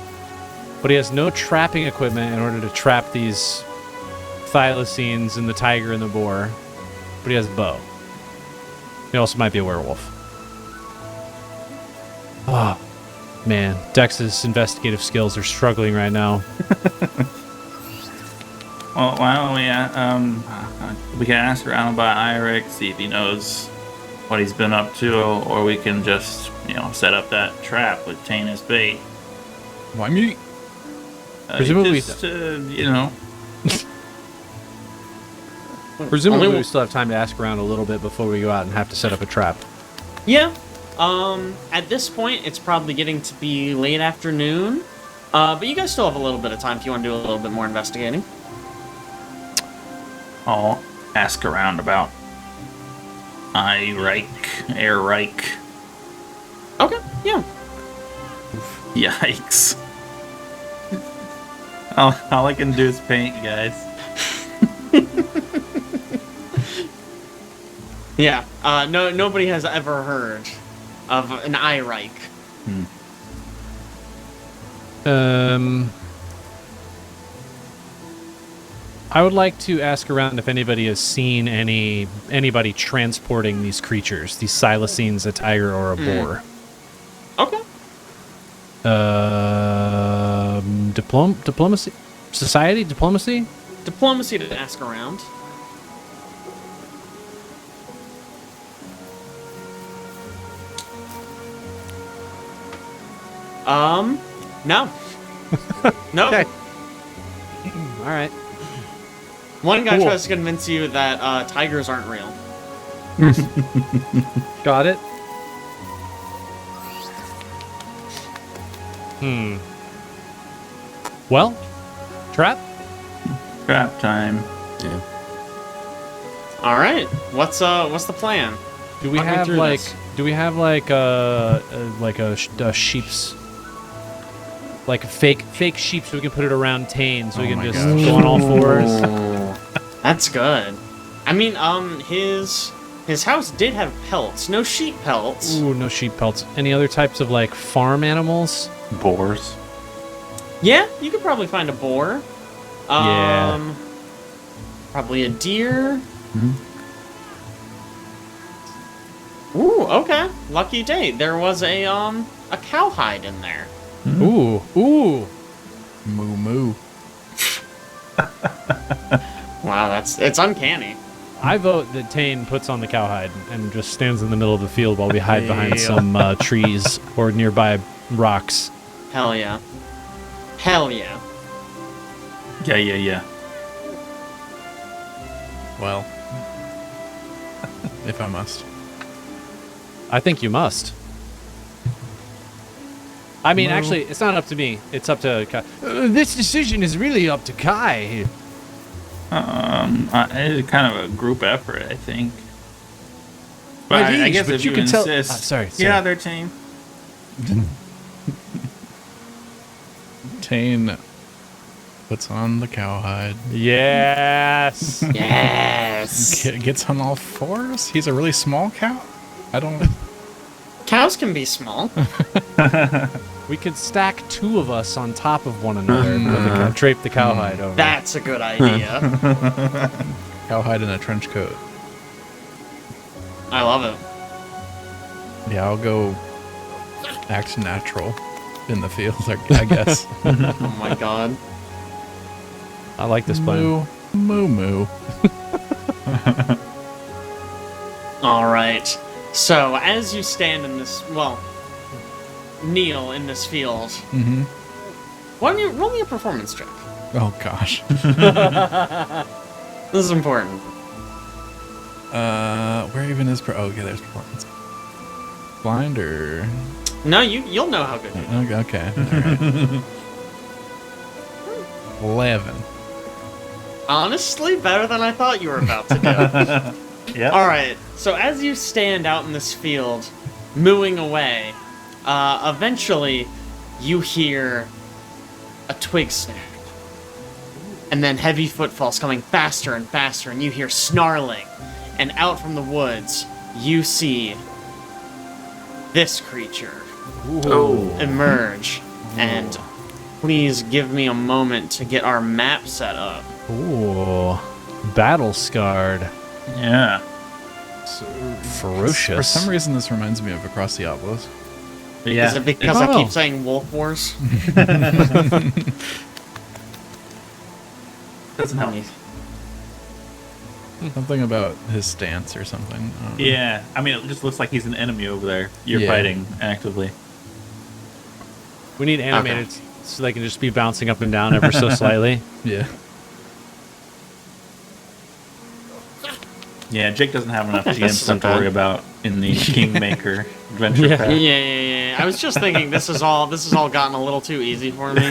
but he has no trapping equipment in order to trap these thylacines and the tiger and the boar. But he has a bow. He also might be a werewolf. Oh, man. Dex's investigative skills are struggling right now. well, why don't we can ask around about Iric, see if he knows what he's been up to, or we can just set up that trap with Taenn as bait. Why me? Presumably- just, Presumably, Only- we still have time to ask around a little bit before we go out and have to set up a trap. Yeah. At this point, it's probably getting to be late afternoon. But you guys still have a little bit of time if you want to do a little bit more investigating. I'll ask around about Erike. Okay, yeah. Yikes. All I can do is paint, guys. Yeah. Nobody has ever heard of an Irike. I would like to ask around if anybody has seen anybody transporting these creatures, these Silacines, a tiger, or a boar. Okay. Diplomacy? Society? Diplomacy? Diplomacy to ask around. No. No. Okay. All right. One guy Cool. tries to convince you that tigers aren't real. Got it. Well, trap? Trap time. Yeah. All right. What's the plan? Do we Walk me have through like this. a sheep's like a fake sheep so we can put it around Taenn so we Oh can my just gosh. go on all fours? That's good. I mean, his house did have pelts. No sheep pelts. Ooh, no sheep pelts. Any other types of like farm animals? Boars. Yeah, you could probably find a boar. Yeah. Probably a deer. Ooh, okay. Lucky day. There was a cowhide in there. Ooh. Moo moo. Wow, it's uncanny. I vote that Taenn puts on the cowhide and just stands in the middle of the field while we hide behind Yeah. some trees or nearby rocks. Hell yeah. Hell yeah. Yeah. Well, if I must. I think you must. I mean, actually, it's not up to me. It's up to Kai. This decision is really up to Kai. It's kind of a group effort, I think. But My I liege, guess but if you you can tell- insist, sorry. Yeah, they're team. Taenn Puts on the cowhide. Yes. Yes. Gets on all fours? He's a really small cow? I don't... Cows can be small. We could stack two of us on top of one another and drape the cowhide over. That's a good idea. Cowhide in a trench coat. I love it. Yeah, I'll go act natural in the field, I guess. Oh my god. I like this plan. Moo. All right. So as you stand in this, kneel in this field, why don't you roll me a performance check? Oh, gosh. This is important. Where even is... okay, there's performance. Blind or... No, you'll know how good you are. Okay. All right. 11. Honestly, better than I thought you were about to do. Yeah. All right. So as you stand out in this field, mooing away, eventually you hear a twig snap. And then heavy footfalls coming faster and faster, and you hear snarling. And out from the woods, you see this creature emerge. And please give me a moment to get our map set up. Ooh. Battle scarred. Yeah. Ferocious. For some reason, this reminds me of Across the Obelisk. Yeah. Is it because I keep saying Wolf Wars? Doesn't help. Something about his stance or something. I don't know. Yeah. I mean, it just looks like he's an enemy over there. You're Yeah. fighting actively. We need animated so they can just be bouncing up and down ever so slightly. Yeah. Yeah, Jake doesn't have enough GM This stuff isn't to worry bad. about in the Kingmaker adventure Yeah. pack. Yeah. I was just thinking this has all gotten a little too easy for me.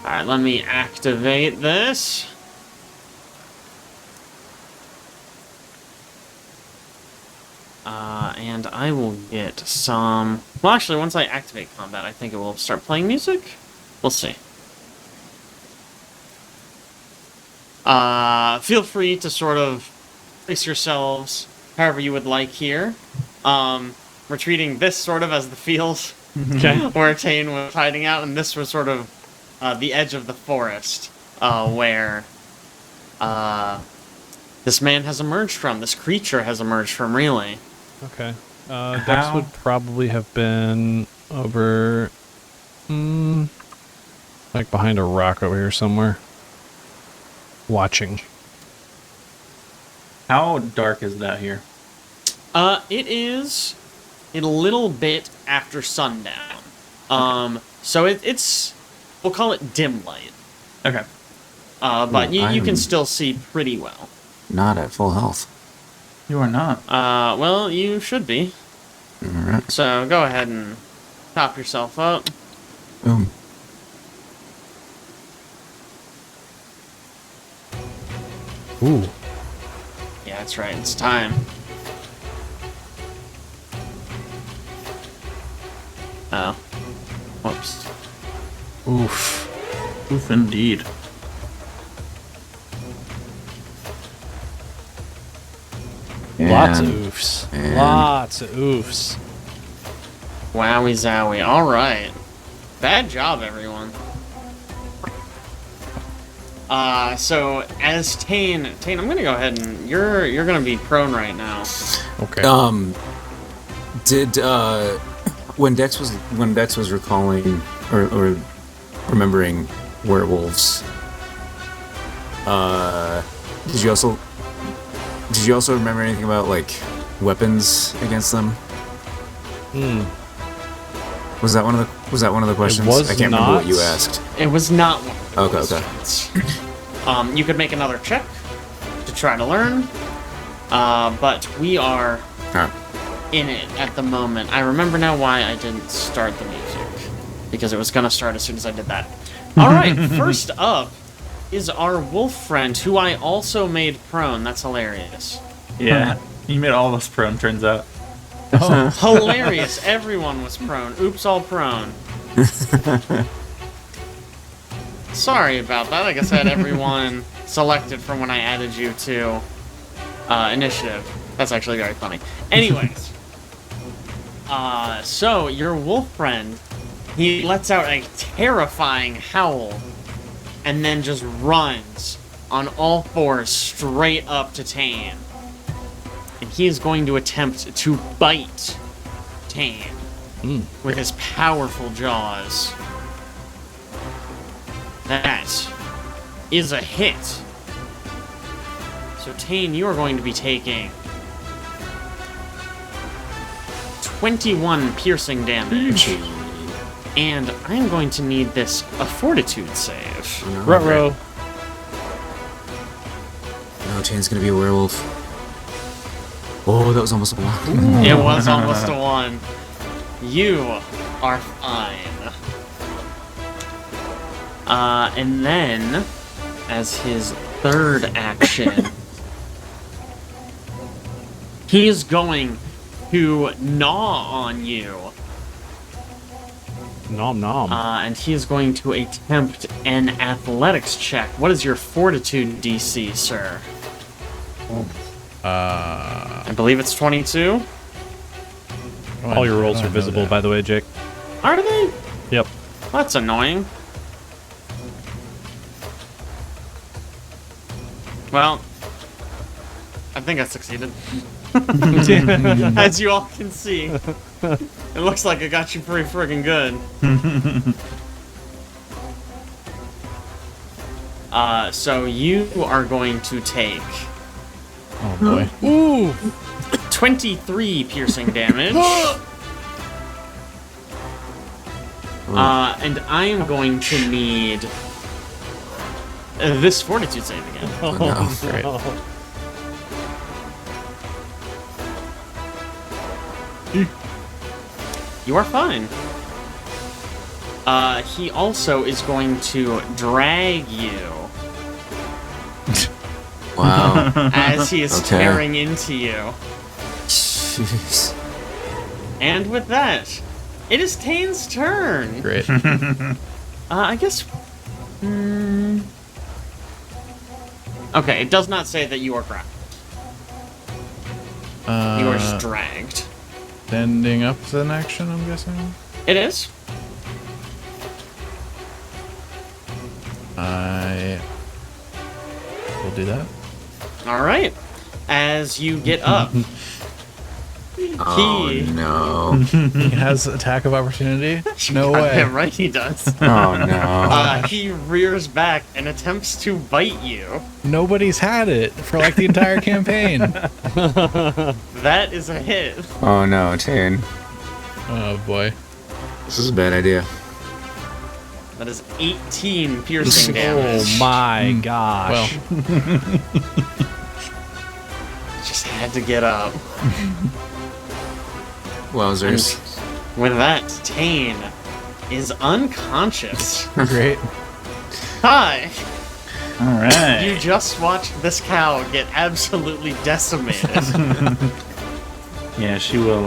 Alright, let me activate this. And I will get some... Well, actually, once I activate combat, I think it will start playing music? We'll see. Feel free to sort of place yourselves however you would like here. We're treating this sort of as the field Okay. where Taenn was hiding out, and this was sort of the edge of the forest where this man has emerged from, this creature has emerged from, really. Okay. Dex would probably have been over... like behind a rock over here somewhere. Watching. How dark is that here? It is a little bit after sundown. So it's we'll call it dim light. Okay. But Ooh, you can I'm- still see pretty well. Not at full health. You are not. Well, you should be. Alright. So go ahead and top yourself up. Boom. Ooh. Yeah, that's right. It's time. Oh. Whoops. Oof. Oof, indeed. Lots of And- oofs. and- Lots of oofs. Wowie zowie. All right. Bad job, everyone. So as Taenn, I'm gonna go ahead and you're gonna be prone right now. Okay. Did when Dex was recalling or remembering werewolves, did you also remember anything about like weapons against them? Was that one of the questions? was I can't remember what you not. asked. It was not one of the Okay. questions. You could make another check to try to learn, but we are Alright. in it at the moment. I remember now why I didn't start the music, because it was gonna start as soon as I did that. All right, first up is our wolf friend, who I also made prone. That's hilarious. Yeah. You made all of us prone, turns out. Hilarious. Everyone was prone. Oops, all prone. Sorry about that. I guess I had everyone selected from when I added you to initiative. That's actually very funny. Anyways, so your wolf friend, he lets out a terrifying howl and then just runs on all fours straight up to Taenn. And he is going to attempt to bite Taenn with his powerful jaws. That is a hit. So Taenn, you are going to be taking 21 piercing damage. And I'm going to need a fortitude save. Ruh-roh. No, Taenn's gonna be a werewolf. Oh, that was almost a 1. It was almost a 1. You are fine. And then, as his third action, he is going to gnaw on you. Nom nom. And he is going to attempt an athletics check. What is your fortitude DC, sir? I believe it's 22. All your rolls are visible, by the way, Jake. Are they? Yep. That's annoying. Well, I think I succeeded. As you all can see, it looks like I got you pretty friggin' good. So you are going to take Oh boy. Ooh! 23 piercing damage. And I am going to need this fortitude save again. Oh, no. Great. You are fine. He also is going to drag you Wow. as he is Okay. tearing into you. Jeez. And with that, it is Taenn's turn. Great. I guess. Okay, it does not say that you are grappled. You are just dragged. Standing up is an action, I'm guessing? It is. I will do that. All right. As you get up, Oh, no. He has attack of opportunity? No Goddamn way. right he does. Oh, no. He rears back and attempts to bite you. Nobody's had it for like the entire campaign. That is a hit. Oh, no, Taenn. Oh boy. This is a bad idea. That is 18 piercing damage. Oh my gosh. Well, Just had to get up. Wowzers. With that, Taenn is unconscious. great. Hi! All right. You just watched this cow get absolutely decimated. Yeah, she will,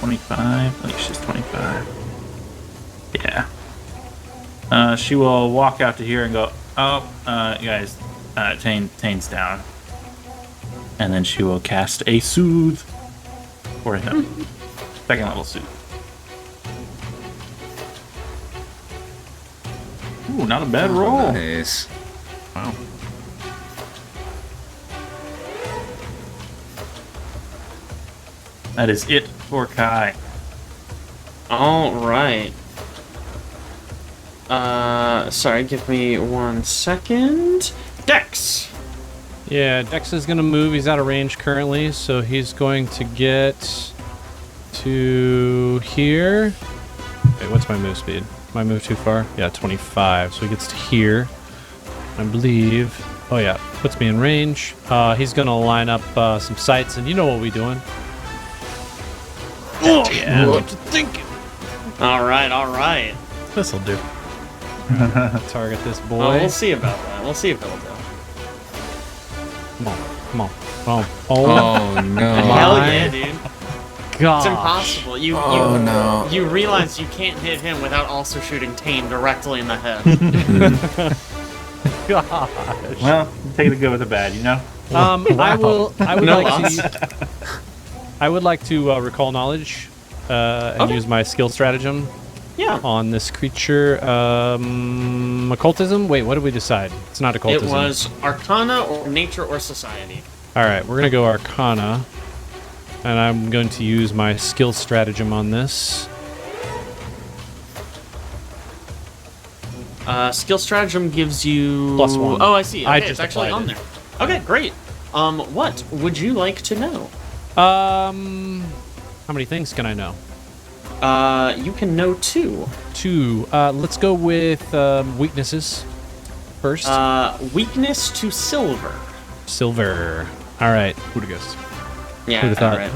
25? I think she's 25. Yeah. She will walk out to here and go, oh, you guys, Taenn's down. And then she will cast a Soothe for him. Second level Soothe. Ooh, not a bad roll. Nice. Wow. That is it for Kai. Alright. Sorry, give me 1 second. Dex! Yeah, Dex is gonna move. He's out of range currently, so he's going to get to here. Wait, what's my move speed? Am I move too far? Yeah, 25. So he gets to here. I believe. Oh yeah, puts me in range. He's gonna line up some sights, and you know what we're doing. Oh yeah, what you thinking? Alright, alright. This'll do. Target this boy. Well, we'll see about that. We'll see if it'll do. Come on, come on, come on. Oh, Oh, no. Hell my yeah, dude. gosh. It's impossible. no. You realize you can't hit him without also shooting Taenn directly in the head. Gosh. Well, take the good with the bad, you know? I would No like loss. to. I would like to recall knowledge and Okay. use my skill stratagem Yeah. on this creature. Occultism? Wait, what did we decide? It's not It occultism. was Arcana or Nature or Society. All right, we're gonna go Arcana, and I'm going to use my skill stratagem on this. Skill Stratagem gives you... +1. Oh, I see. Okay, I it's just actually applied on it. there. Okay, great. What would you like to know? How many things can I know? You can know 2. 2. Let's go with weaknesses first. Weakness to silver. Silver. All right. Who'd have guessed? Yeah, Who'd have thought? right.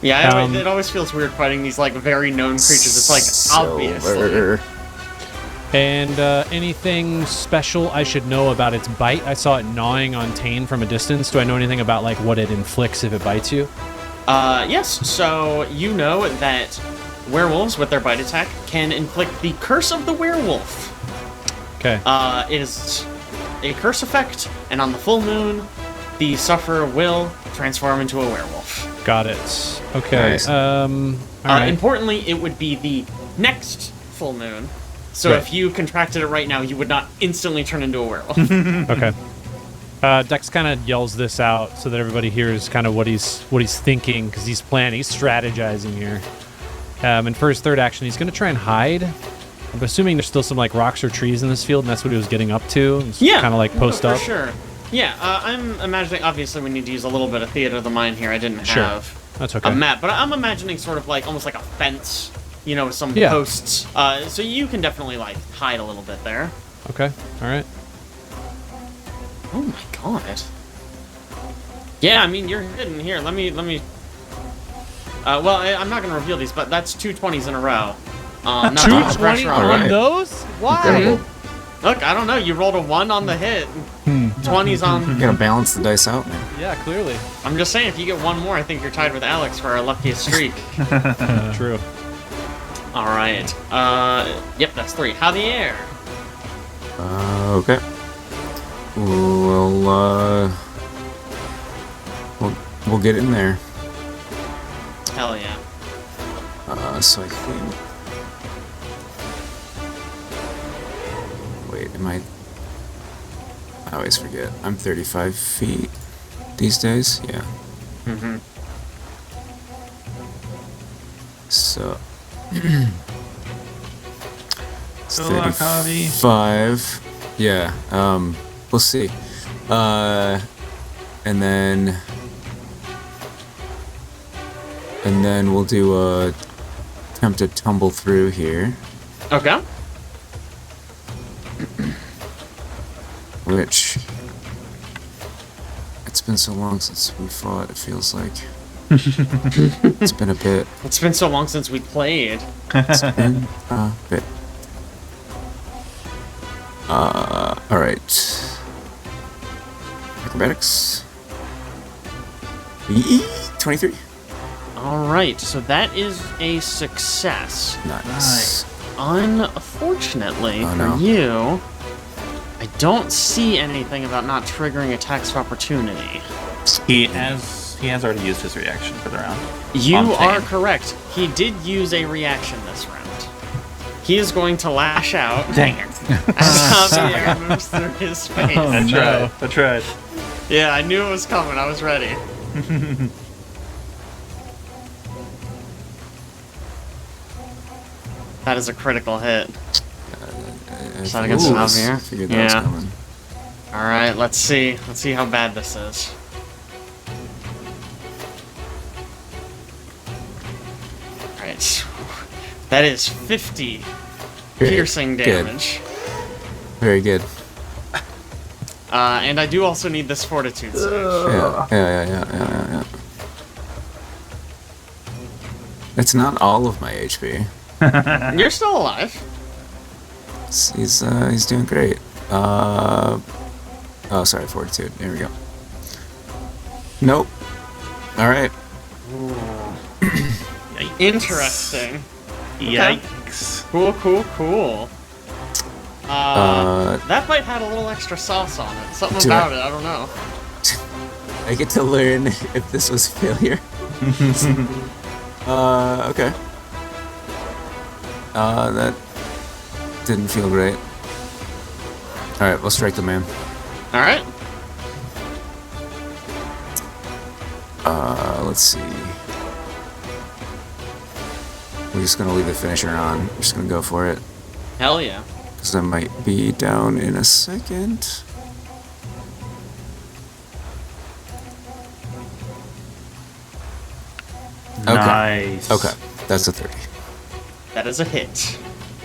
Yeah, Um, it always feels weird fighting these like very known creatures. It's like obviously. Silver. And anything special I should know about its bite? I saw it gnawing on Taenn from a distance. Do I know anything about like what it inflicts if it bites you? Yes. So you know that werewolves with their bite attack can inflict the Curse of the Werewolf. Okay. It is a curse effect, and on the full moon, the sufferer will transform into a werewolf. Got it. Okay. Nice. All right. Importantly, it would be the next full moon. So Right. if you contracted it right now, you would not instantly turn into a werewolf. Okay. Dex kind of yells this out so that everybody hears kind of what he's thinking, because he's planning, he's strategizing here. And for his third action, he's going to try and hide. I'm assuming there's still some like rocks or trees in this field, and that's what he was getting up to. Yeah, Kind of like post for up. sure. Yeah, I'm imagining. Obviously, we need to use a little bit of theater of the mind here. I didn't Sure. have That's okay. a map, but I'm imagining sort of like almost like a fence, you know, with some Yeah. posts. So you can definitely like hide a little bit there. Okay. All right. Oh my god. Yeah, I mean you're hidden here. Let me. Well, I'm not gonna reveal these, but that's 2 20s in a row. Not to put 220 pressure on on. Alright. those? Why? Incredible. Look, I don't know. You rolled a 1 on the hit. 20s on. You gotta balance the dice out, man. Yeah, clearly. I'm just saying, if you get 1 more, I think you're tied with Alex for our luckiest streak. True. All right. Yep, that's 3. Javier. Okay. We'll get in there. Hell yeah. So I think. Wait, I always forget. I'm 35 feet these days. Yeah. Mhm. So. It's Good luck, Javi. 35. Yeah. We'll see. And then we'll do a attempt to tumble through here, Okay. which it's been so long since we fought. It feels like it's been a bit. It's been so long since we played. It's been a bit. All right. Acrobatics. 23. All right, so that is a success. Nice. Unfortunately Oh, for no. you, I don't see anything about not triggering attacks of opportunity. He has already used his reaction for the round. You On are Taenn. correct. He did use a reaction this round. He is going to lash out Dang it. as Javier moves through his face. I tried. Yeah, I knew it was coming. I was ready. That is a critical hit. Is that against Ooh, Javier? Figured that was Yeah. coming. All right, let's see. Let's see how bad this is. All right, that is 50 Good. piercing Good. damage. Very good. And I do also need this fortitude save. Yeah. It's not all of my HP. You're still alive. He's doing great. Oh, sorry, fortitude. There we go. Nope. All right. Interesting. Yikes. Cool. That bite had a little extra sauce on it. Something about it, I don't know. I get to learn if this was failure. Okay. That didn't feel great. Alright, we'll strike the man. Alright. Let's see. We're just gonna leave the finisher on. We're just gonna go for it. Hell yeah. Because I might be down in a second. Nice. Okay, that's a 30. That is a hit.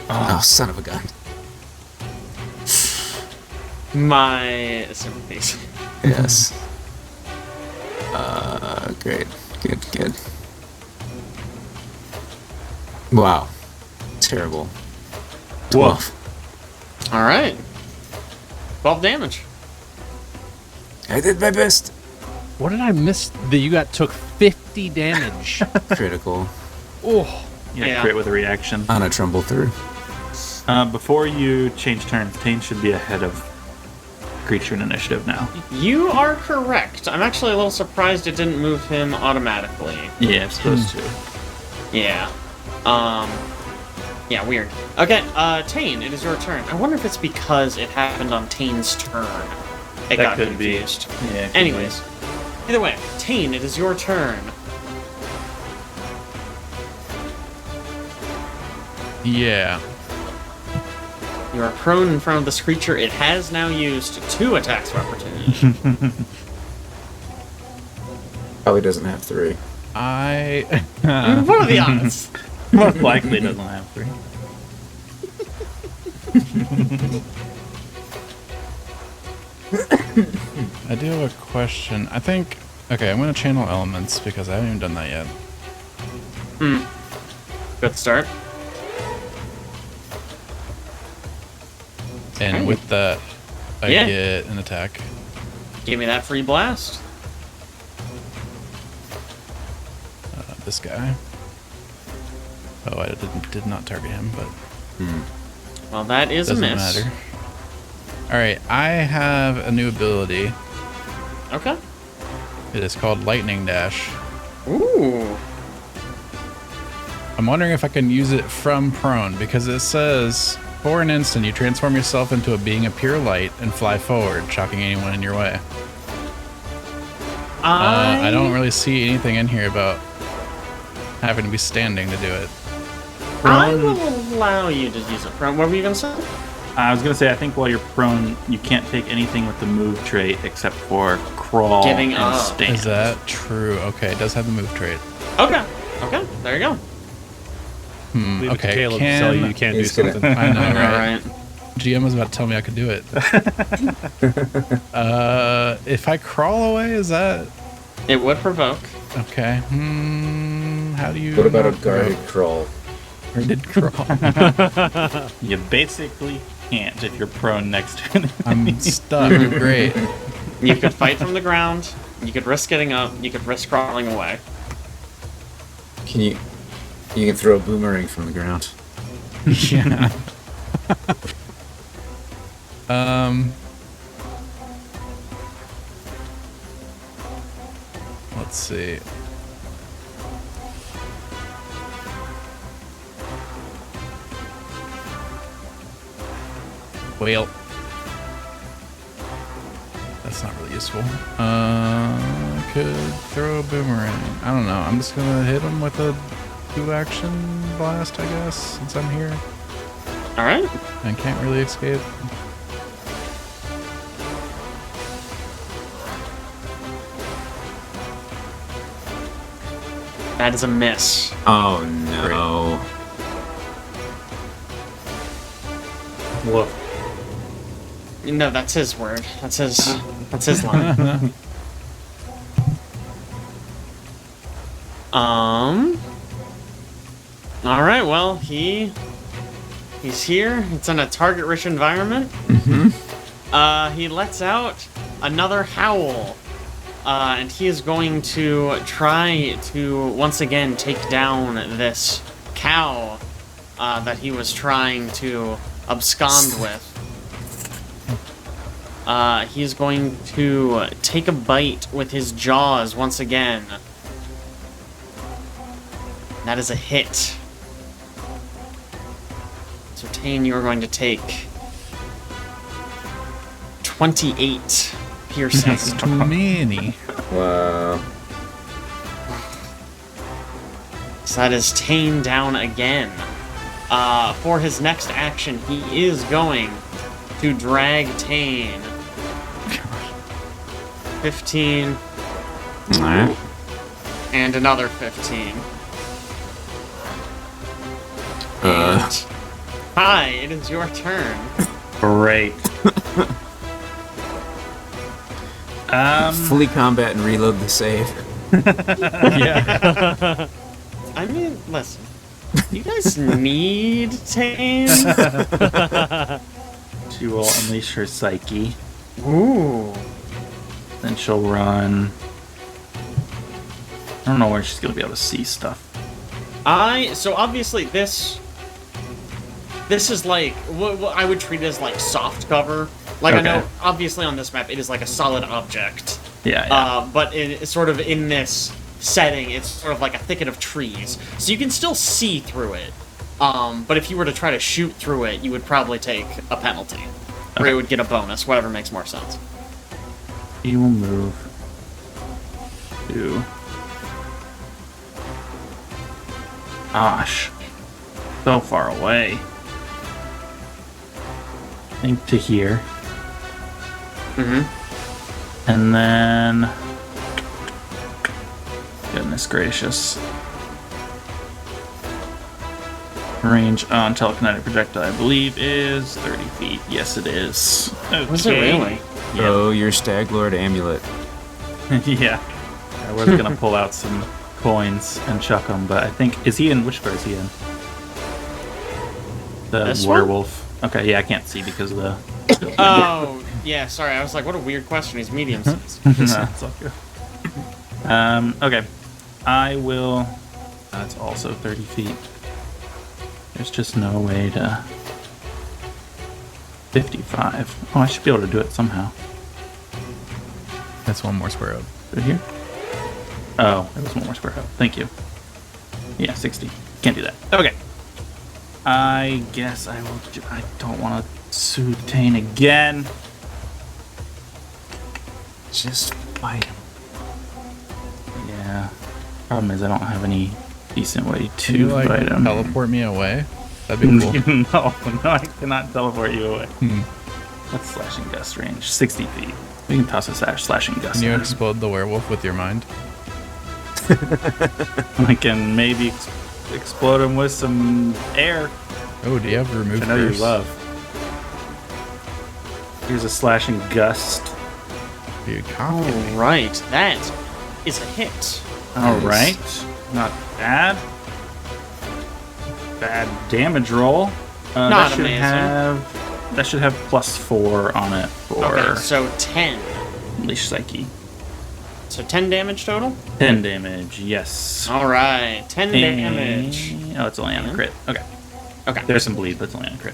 Oh, son of a gun. My sympathies. Yes. Great. Good. Wow. Terrible. 12. Alright. 12 damage. I did my best. What did I miss that you took 50 damage? Critical. Oh. Yeah, crit with a reaction. On a trumble through. Before you change turns, Taenn should be ahead of creature in initiative now. You are correct. I'm actually a little surprised it didn't move him automatically. Yeah, it's supposed to. Yeah. Yeah, weird. Okay, Taenn, it is your turn. I wonder if it's because it happened on Taenn's turn. It got could confused. be. Yeah. Anyways. Either way, Taenn, it is your turn. Yeah. You are prone in front of this creature. It has now used 2 attacks of opportunity. Probably doesn't have 3. What are the odds? Most likely doesn't have 3. I do have a question. I think... Okay, I'm going to channel elements because I haven't even done that yet. Good start. And Okay. with that, I Yeah. get an attack. Give me that free blast. This guy. Oh, I did not target him, but Well, that is a doesn't miss. matter. Alright, I have a new ability. Okay. It is called Lightning Dash. Ooh. I'm wondering if I can use it from prone, because it says, for an instant, you transform yourself into a being of pure light and fly forward, shocking anyone in your way. I don't really see anything in here about having to be standing to do it. I will allow you to use it. What were you going to say? I was going to say, I think while you're prone, you can't take anything with the move trait except for crawl Getting and up. stand. Is that true? Okay, it does have the move trait. Okay. Okay. There you go. Leave it to Okay, Caleb to tell you can't do He's gonna- something. I know, All right? right. GM was about to tell me I could do it. If I crawl away, is that It would provoke. okay? How do you? What about a not guarded provoke? crawl? Guarded crawl. You basically can't if you're prone next to it. I'm stuck. Great. You could fight from the ground. You could risk getting up. You could risk crawling away. You can throw a boomerang from the ground. Yeah. Let's see. Well, that's not really useful. I could throw a boomerang. I don't know. I'm just gonna hit him with a 2-action blast, I guess, since I'm here. All right. I can't really escape. That is a miss. Oh no. Woof. No, that's his word. That's his line. All right. Well, he's here. It's in a target-rich environment. He lets out another howl. and he is going to try to once again take down this cow that he was trying to abscond with. He's going to take a bite with his jaws once again. That is a hit. So Taenn, you are going to take 28 piercing. That's too many. Wow. So that is Taenn down again. For his next action, he is going to drag Taenn. 15. Alright. And another 15. Uh. And hi, it is your turn. Great. Fully combat and reload the save. Yeah. I mean, listen. You guys need Taenn? She will unleash her psyche. Ooh. Then she'll run. I don't know where she's gonna be able to see stuff. So obviously this is like what I would treat as like soft cover. Like, Okay. I know obviously on this map it is like a solid object. Yeah. But it's sort of in this setting, it's sort of like a thicket of trees, so you can still see through it. But if you were to try to shoot through it, you would probably take a penalty, or it would get a bonus, whatever makes more sense. He will move to. Gosh. So far away. I think to here. Mm-hmm. And then. Goodness gracious. Range on telekinetic projectile, I believe, is 30 feet. Yes, it is. Okay. Was it really? Yeah. Oh, your Stag Lord amulet. Yeah. I was gonna pull out some coins and chuck them, but I think is he in? Which square is he in? The This one? werewolf. Okay, yeah, I can't see because of the. Oh, yeah. Sorry, I was like, what a weird question. He's medium sized. Nah, it's all good. Okay. I will. That's also 30 feet. There's just no way to. 55. Oh, I should be able to do it somehow. That's one more square up. Right here? Oh, it was one more square up. Thank you. Yeah, 60. Can't do that. Okay. I guess I will. I don't want to soothe Taenn again. Just fight him. Yeah. Problem is, I don't have any decent way Can you to like fight him. teleport me away? That'd be cool. No, I cannot teleport you away. That's slashing gust range. 60 feet. We can toss a slashing gust. Can you at him. explode the werewolf with your mind? I can maybe explode him with some air. Oh, do you have remove I know you curse? love. Here's a slashing gust. Dude, copy me. Alright, that is a hit. Alright. Not bad. Bad damage roll. Not that should amazing. That should have +4 on it for Okay, so 10. Unleash Psyche. So 10 damage total? 10 damage, yes. Alright, 10 damage. Oh, it's only on a crit. Okay. Okay, There's some bleed, but it's only on a crit.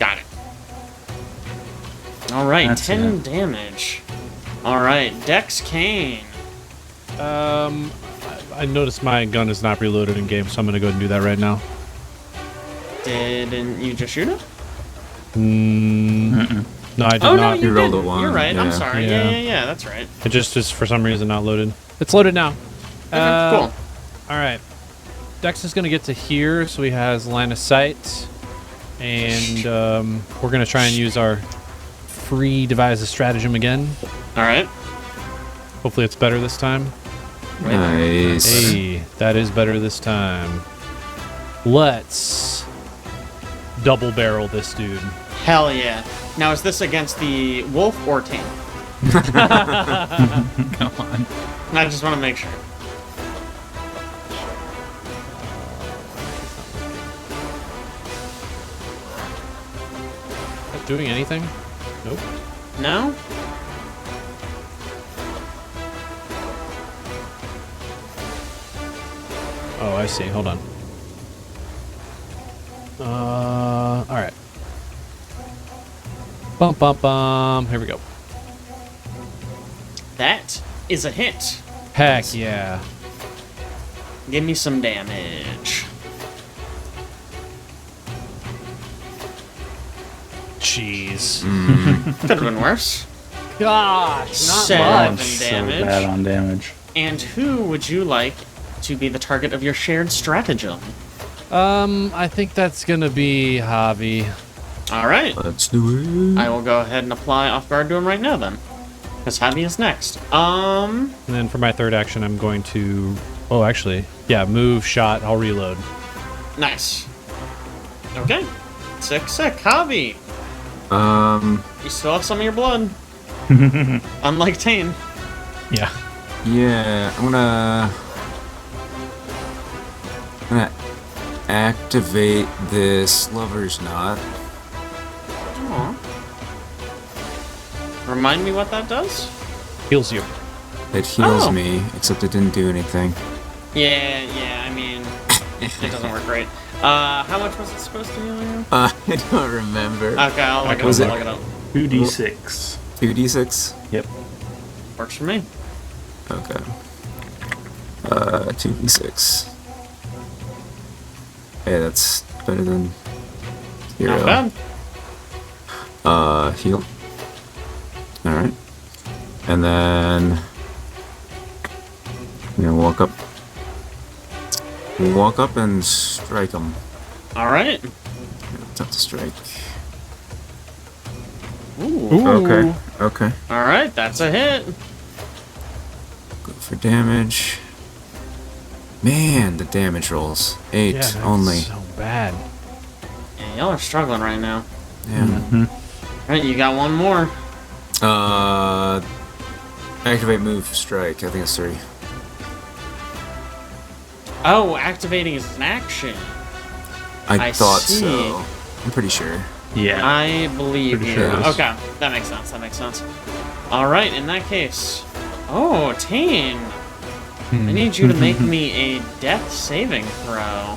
got it. Alright, That's 10 it. damage. Alright, Dex Kane. I noticed my gun is not reloaded in game, so I'm gonna go ahead and do that right now. Didn't you just shoot it? No, I did Oh, no, not. you You rolled did. a one, You're right, I'm yeah. sorry. Yeah. Yeah, that's right. It just is for some reason not loaded. It's loaded now. Okay, cool. All right. Dex is gonna get to here, so he has line of sight, and we're gonna try and use our free devise a stratagem again. Alright. Hopefully, it's better this time. Nice. Hey, that is better this time. Let's double barrel this dude. Hell yeah. Now, is this against the wolf or Taenn? Come on. I just want to make sure. Not doing anything? Nope. No? I see. Hold on. All right. Bum bum bum. Here we go. That is a hit. Heck yeah. Give me some damage. Jeez. Could have been worse. Gosh, not 7 much. So damage. bad on damage. And who would you like to be the target of your shared stratagem? I think that's gonna be Javi. All right. Let's do it. I will go ahead and apply off guard to him right now then. Because Javi is next. And then for my third action, I'm going to. Oh, actually, yeah, move, shot. I'll reload. Nice. Okay. Sick. Javi, you still have some of your blood. Unlike Taenn. Yeah. Yeah, I'm gonna activate this lover's knot. Aw. Remind me what that does? Heals you. It heals Oh. me, except it didn't do anything. Yeah, I mean, it doesn't work great. How much was it supposed to heal you? I don't remember. Okay, I'll look Was it it- up. I'll look it up. 2d6. 2d6? Yep. Works for me. Okay. 2d6. Hey, that's better than 0. Not bad. Heal. Alright. And then I'm gonna walk up. Walk up and strike him. Alright. Tough to strike. Ooh. Okay. Okay. Alright, that's a hit. Go for damage. Man, the damage rolls. 8 Yeah, that's only. so bad. Yeah, y'all are struggling right now. Yeah. Alright, you got one more. Activate move strike. I think it's 3. Oh, activating is an action. I thought see. so. I'm pretty sure. Yeah. I believe Pretty you. sure it is. Okay, that makes sense. Alright, in that case. Oh, Taenn. I need you to make me a death saving throw.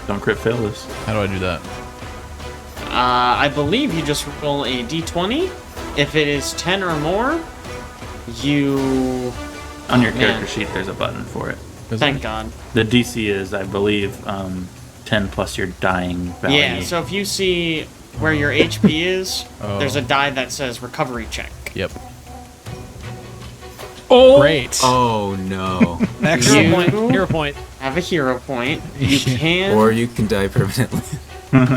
Don't crit fail this. How do I do that? I believe you just roll a d20. If it is 10 or more, you... On your Oh, character man. sheet, there's a button for it. Is Thank it? God. The DC is, I believe, 10 plus your dying value. Yeah, so if you see where your HP is, Oh. there's a die that says recovery check. Yep. Oh! Great. Oh no. Hero You- point. Hero point. Have a hero point. You can... Or you can die permanently.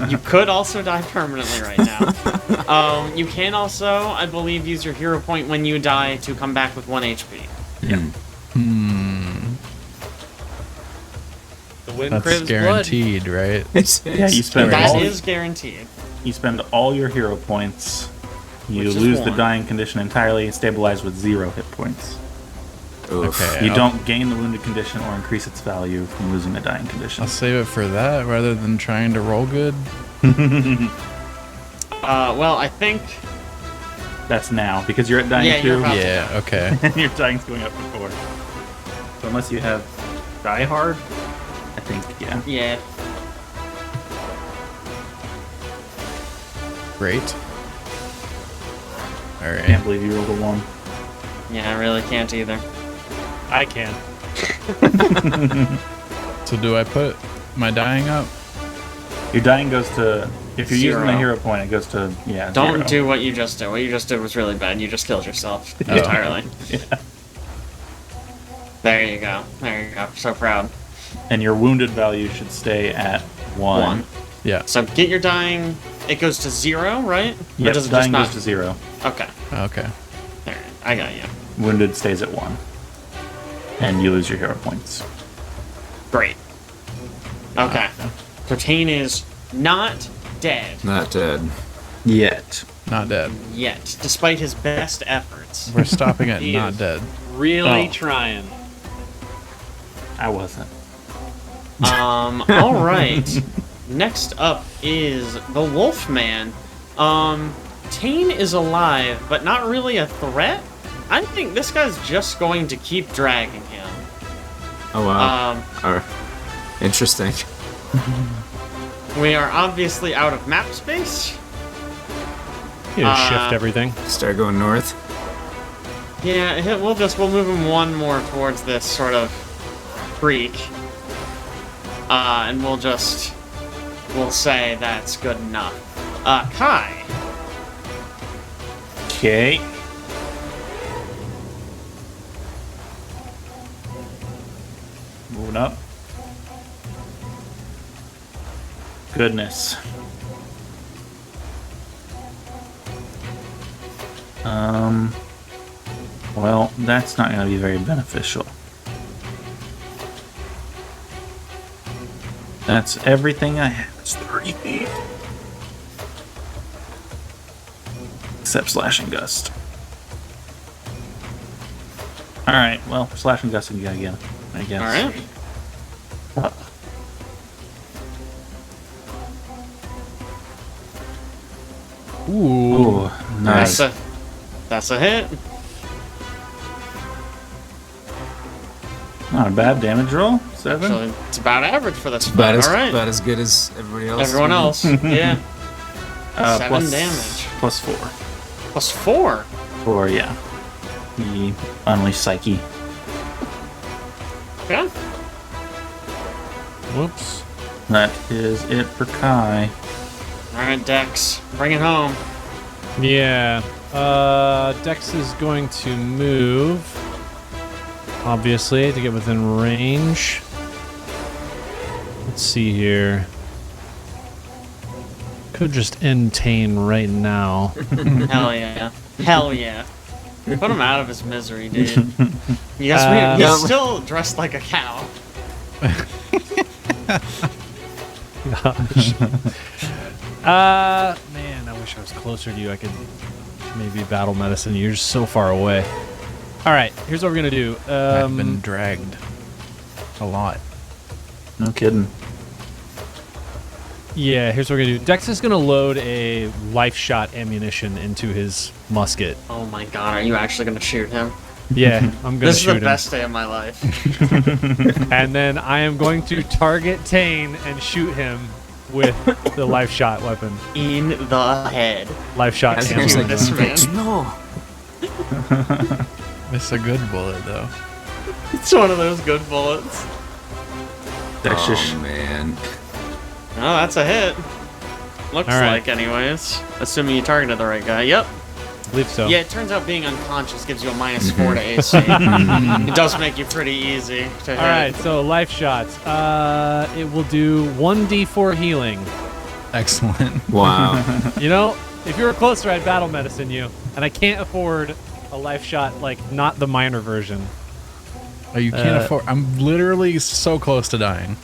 You could also die permanently right now. You can also, I believe, use your hero point when you die to come back with 1 HP. The wind That's cribs blood. guaranteed, right? Yeah, you spend That all, is guaranteed. you spend all your hero points. You Which is lose the 1. dying condition entirely and stabilize with 0 hit points. Oof. Okay. You I'll- don't gain the wounded condition or increase its value from losing the dying condition. I'll save it for that rather than trying to roll good. Well, I think... That's now, because you're at dying Yeah, you're 2, about- Yeah, okay. and your dying's going up to 4. So unless you have Die Hard, I think, yeah. Yeah. Great. I Alright. can't believe you rolled a 1. Yeah, I really can't either. I can. So do I put my dying up? Your dying goes to, if you're using 0. a hero point, it goes to, yeah, Don't 0. do what you just did. What you just did was really bad. You just killed yourself entirely. Yeah. There you go. There you go. So proud. And your wounded value should stay at 1. 1. Yeah. So get your dying... It goes to 0, right? Or Yep, does it dying just not... goes to 0. Okay. Okay. There. I got you. Wounded stays at 1. And you lose your hero points. Great. Okay. So Taenn is not dead Not dead. Yet. Not dead. yet, despite his best efforts. We're stopping at He not is- dead. Really Oh. trying. I wasn't. All right. Next up is the Wolfman. Taenn is alive, but not really a threat. I think this guy's just going to keep dragging him. Oh wow. Um, Alright. Interesting. We are obviously out of map space. You just shift everything. Start going north. Yeah, we'll move him one more towards this sort of creek. And we'll say that's good enough. Kai. Okay. Moving up. Goodness. Well, that's not going to be very beneficial. That's everything I have. It's 30 feet. Except Slashing Gust. Alright, well, Slashing Gust again, I guess. Alright. Ooh, nice. That's a hit. Not a bad damage roll. 7. Actually, it's about average for this About fight. Alright. as good as everybody else. Everyone else. Yeah. 7 plus damage. Plus 4. Plus 4. 4, yeah. The Unleash Psyche. Okay. Whoops. That is it for Kai. Alright, Dex. Bring it home. Yeah. Dex is going to move. Obviously, to get within range. Let's see here. Could just end Taenn right now. Hell yeah. Hell yeah. Put him out of his misery, dude. He's still dressed like a cow. Gosh. Man, I wish I was closer to you. I could maybe battle medicine. You're just so far away. All right, here's what we're gonna do. I've been dragged a lot. No kidding. Yeah, here's what we're gonna do. Dex is gonna load a life shot ammunition into his musket. Oh my god, are you actually gonna shoot him? Yeah, I'm gonna This is shoot the him. best day of my life. And then I am going to target Taenn and shoot him with the life shot weapon. In the head. Life shot As ammo. you do this, man. No. It's a good bullet, though. It's one of those good bullets. That's just Oh man. Oh, that's a hit. Looks All right. like, anyways. Assuming you targeted the right guy. Yep. I believe so. Yeah, it turns out being unconscious gives you a -4 to AC. It does make you pretty easy to hit. All right, so life shots. It will do 1d4 healing. Excellent. Wow. You know, if you were closer, I'd battle medicine you, and I can't afford a life shot like not the minor version. Oh, you can't afford. I'm literally so close to dying.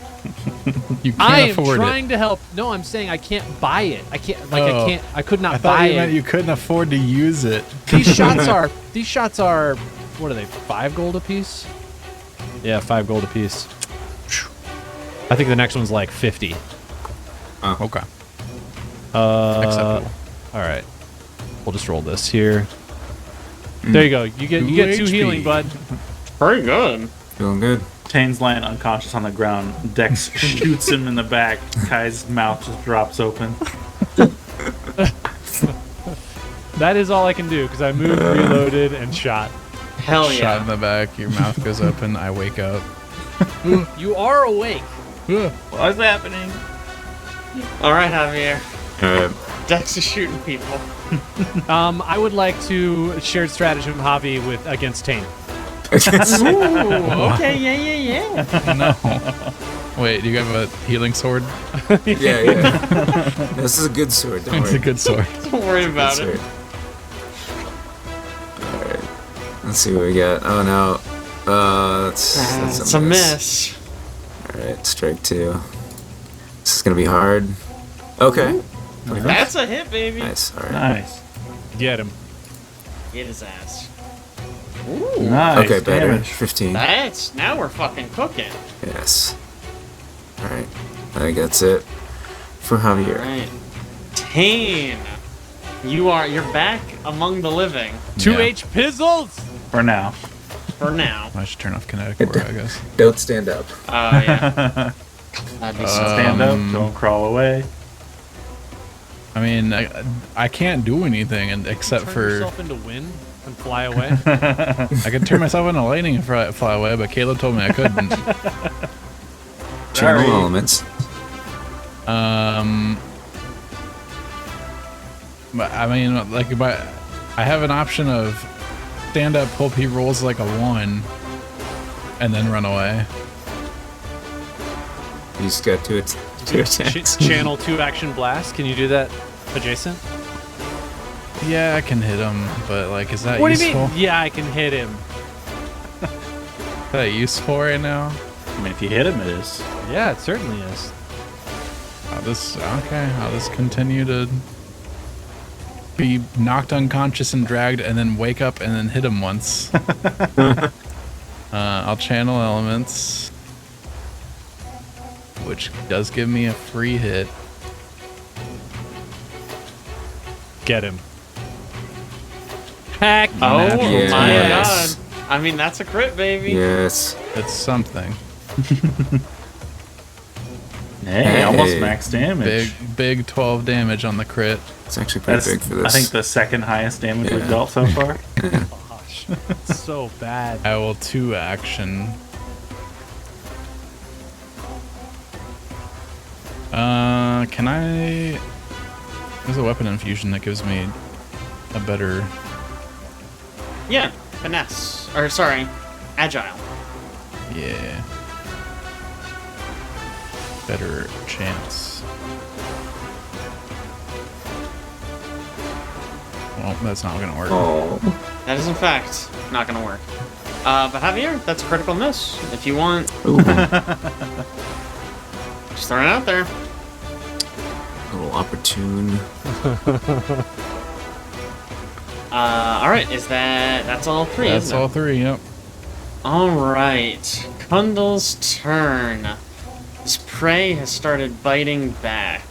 You can't I am afford trying it. to help. No, I'm saying I can't buy it. I can't. Like Oh. I can't. I could not I thought buy you meant it. you couldn't afford to use it. These shots are. These shots are. What are they? 5 gold apiece? Yeah, 5 gold apiece. I think the next one's like 50. Okay. Acceptable. All right. We'll just roll this here. There you go. You get 2 HP. healing, bud. Pretty good. Feeling good. Tane's lying unconscious on the ground. Dex shoots him in the back. Kai's mouth just drops open. That is all I can do because I moved, reloaded, and shot. Hell Shot yeah. in the back. Your mouth goes open. I wake up. You are awake. What's happening? Alright, Javier. Alright. Dex is shooting people. I would like to shared stratagem Javi with against Taenn. Ooh, okay, yeah. No. Wait, do you have a healing sword? Yeah. This is a good sword. Don't It's worry. a good sword. Don't worry about Good it. sword. Alright. Let's see what we got. Oh no. That's It's a miss. Alright, strike 2. This is gonna be hard. Okay. That's a hit, baby. Nice. Alright. Nice. Get him. Get his ass. Nice. Okay, better. Damage. 15. Now we're fucking cooking. Yes. Alright. I think that's it for Javier. Alright. Taenn. You're back among the living. 2H pizzles. For now. For now. I should turn off kinetic aura, I guess. Don't stand up. Oh, yeah. That'd be so Stand up, don't crawl away. I mean, I can't do anything except Turn for yourself into wind and fly away. I could turn myself into lightning and fly away, but Caleb told me I couldn't. Channel elements. But I mean, like, I have an option of stand up, hope he rolls like a 1, and then run away. You just got two attacks. Channel 2 action blast. Can you do that adjacent? Yeah, I can hit him, but like, is that What do useful? you mean? Yeah, I can hit him. Is that useful right now? I mean, if you hit him, it is. Yeah, it certainly is. I'll just continue to be knocked unconscious and dragged, and then wake up and then hit him once. I'll channel elements, which does give me a free hit. Get him. Heck. Oh Yes. my Yes. god. I mean, that's a crit, baby. Yes. It's something. Hey, almost max damage. Big 12 damage on the crit. It's actually pretty That's, big for this. I think, the second highest damage we've Yeah. dealt so far. Gosh, it's so bad. I will 2 action. Can I... There's a weapon infusion that gives me a better... Yeah, finesse. Or, sorry, agile. Yeah. Better chance. Well, that's not gonna work. Oh. That is, in fact, not going to work. But Javier, that's a critical miss. If you want, Ooh. just throw it out there. A little opportune. Alright, that's all three, That's isn't all it? 3, yep. Alright, Kundal's turn. His prey has started biting back.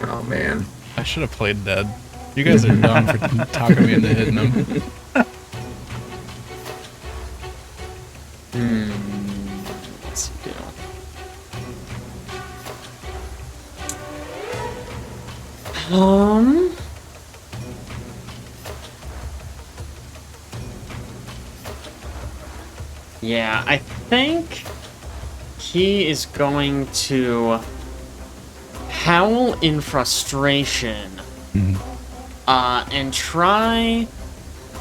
Oh man. I should have played dead. You guys are dumb for talking me into hitting him. Let's do. Yeah, I think he is going to howl in frustration. And try.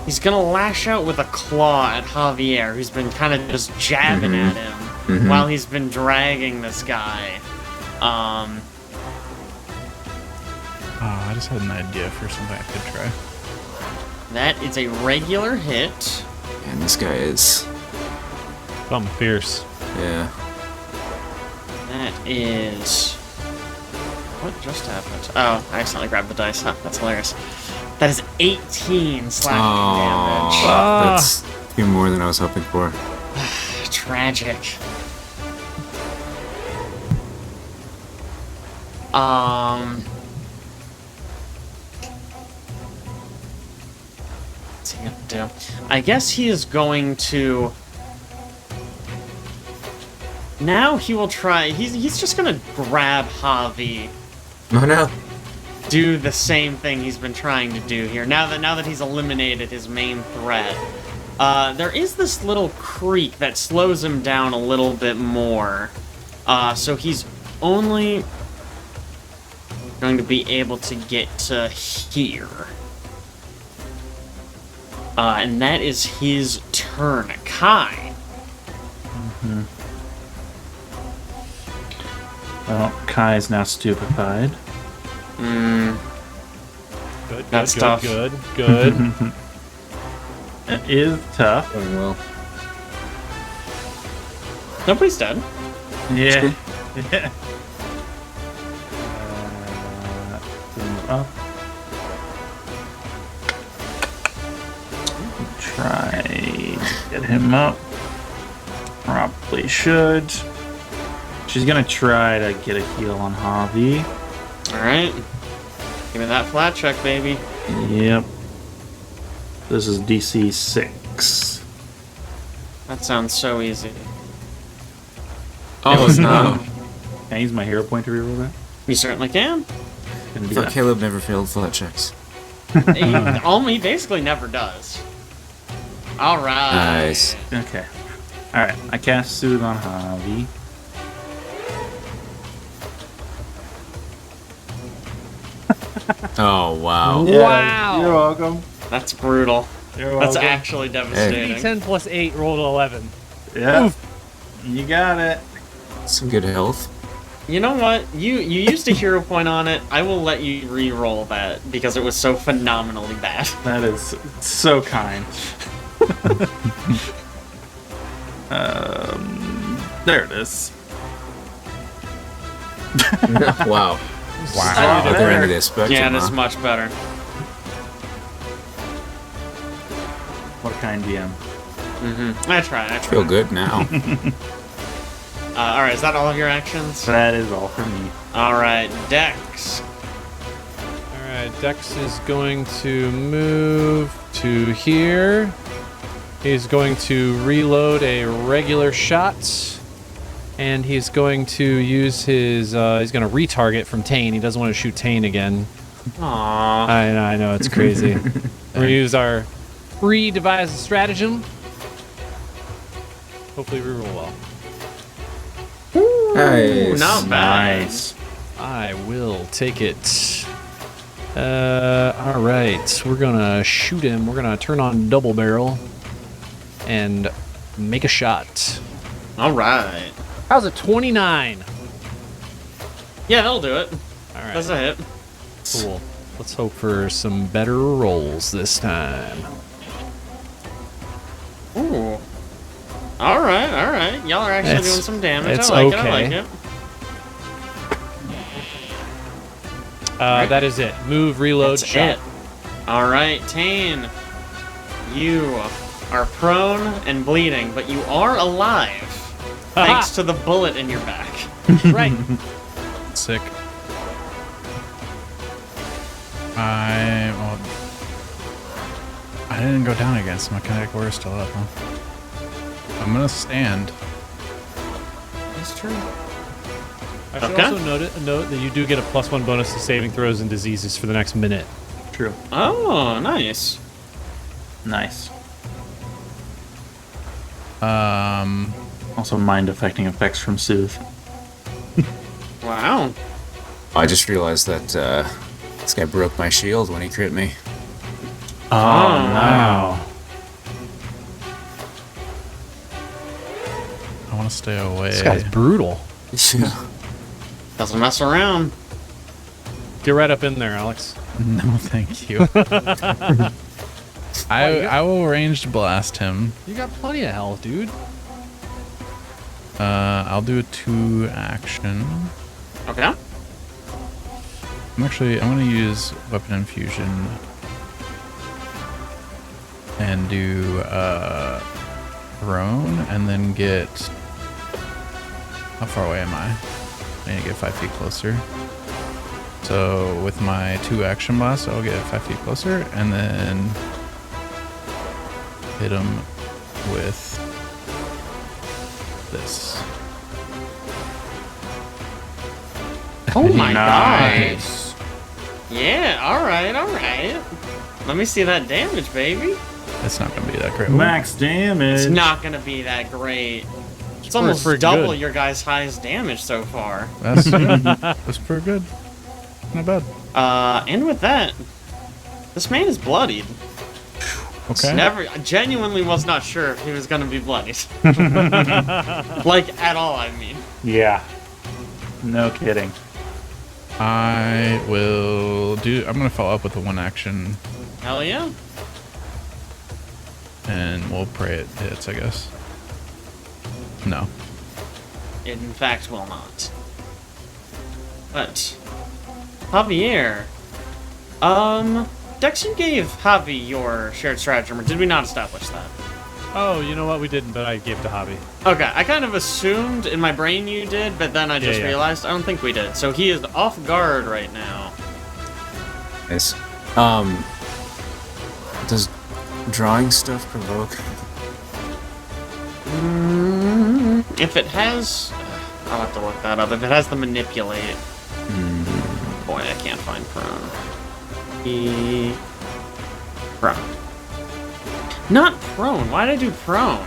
He's gonna lash out with a claw at Javier, who's been kind of just jabbing at him while he's been dragging this guy. Oh, I just had an idea for something I could try. That is a regular hit. And this guy is. Something fierce. Yeah. That is. What just happened? Oh, I accidentally grabbed the dice. Huh, that's hilarious. That is 18 slashing damage. That's 2 more than I was hoping for. Tragic. What's he gonna do? I guess he is going to. Now he will try. He's just gonna grab Javi. Oh no. Do the same thing he's been trying to do here. Now that he's eliminated his main threat, there is this little creek that slows him down a little bit more. So he's only going to be able to get to here. And that is his turn. Kai. Well, Kai is now stupefied. Good, That's good, tough. good, good. It is tough. Going well. Nobody's dead. Yeah. Yeah. Up. Try to get him up. Probably should. She's gonna try to get a heal on Javi. Alright. Give me that flat check, baby. Yep. This is DC 6. That sounds so easy. Oh no! Can I use my hero point to reroll that? You certainly can. Gonna do But that. Caleb never failed flat checks. He basically never does. All right. Nice. Okay. Alright, I cast Soothe on Javi. Oh wow! Wow. You're welcome. That's brutal. You're That's welcome. actually devastating. D10 plus 8 rolled 11. Yeah. You got it. Some good health. You know what? You used a hero point on it. I will let you re-roll that because it was so phenomenally bad. That is so kind. There it is. Wow. Wow. Other end of the spectrum. Yeah, that's huh? much better. What kind DM? I try. Feel good now. All right, is that all of your actions? That is all for me. All right, Dex. All right, Dex is going to move to here. He's going to reload a regular shot. And he's going to use his, he's going to retarget from Taenn. He doesn't want to shoot Taenn again. Aww. I know, it's crazy. We're going to use our pre-devised stratagem. Hopefully we roll well. Nice. Not bad. Nice. I will take it. All right, we're going to shoot him. We're going to turn on double barrel and make a shot. All right. How's a 29? Yeah, that'll do it. All right. That's a hit. Cool. Let's hope for some better rolls this time. Ooh. All right. Y'all are actually It's- doing some damage. it's I like okay. it. That is it. Move, reload, That's shot. it. All right, Taenn. You are prone and bleeding, but you are alive. Thanks to the bullet in your back. Right. Sick. I didn't go down again, so my kinetic war is still up, huh? I'm gonna stand. That's true. I should Okay. also note that you do get a +1 bonus to saving throws and diseases for the next minute. True. Oh, nice. Nice. Um, Also mind affecting effects from Soothe. Wow. I just realized that this guy broke my shield when he crit me. Oh, wow. I want to stay away. This guy's brutal. Doesn't mess around. Get right up in there, Alex. No, thank you. I will ranged blast him. You got plenty of health, dude. I'll do a 2 action. Okay. I'm gonna use weapon infusion and do prone, and then get. How far away am I? I need to get 5 feet closer. So with my 2 action blasts, I'll get 5 feet closer, and then hit him with this. Oh my Nice. gosh. Yeah, alright. Let me see that damage, baby. It's not gonna be that great. Max damage. It's not gonna be that great. It's pretty almost good. double your guys' highest damage so far. That's that's pretty good. Not bad. And with that, this man is bloodied. Okay. I genuinely was not sure if he was gonna be bloodied. Like, at all, I mean. Yeah. No kidding. I will do. I'm gonna follow up with a 1 action, Hell yeah. and we'll pray it hits. I guess. No. It in fact will not. But Javier. Dex, you gave Javi your shared stratagem, or did we not establish that? Oh, you know what? We didn't, but I gave to Javi. Okay, I kind of assumed in my brain you did, but then I just Yeah. realized I don't think we did. So he is off guard right now. Nice. Does drawing stuff provoke? If it has... I'll have to look that up. If it has the manipulate. Boy, I can't find prone. Prone. Not prone. Why did I do prone?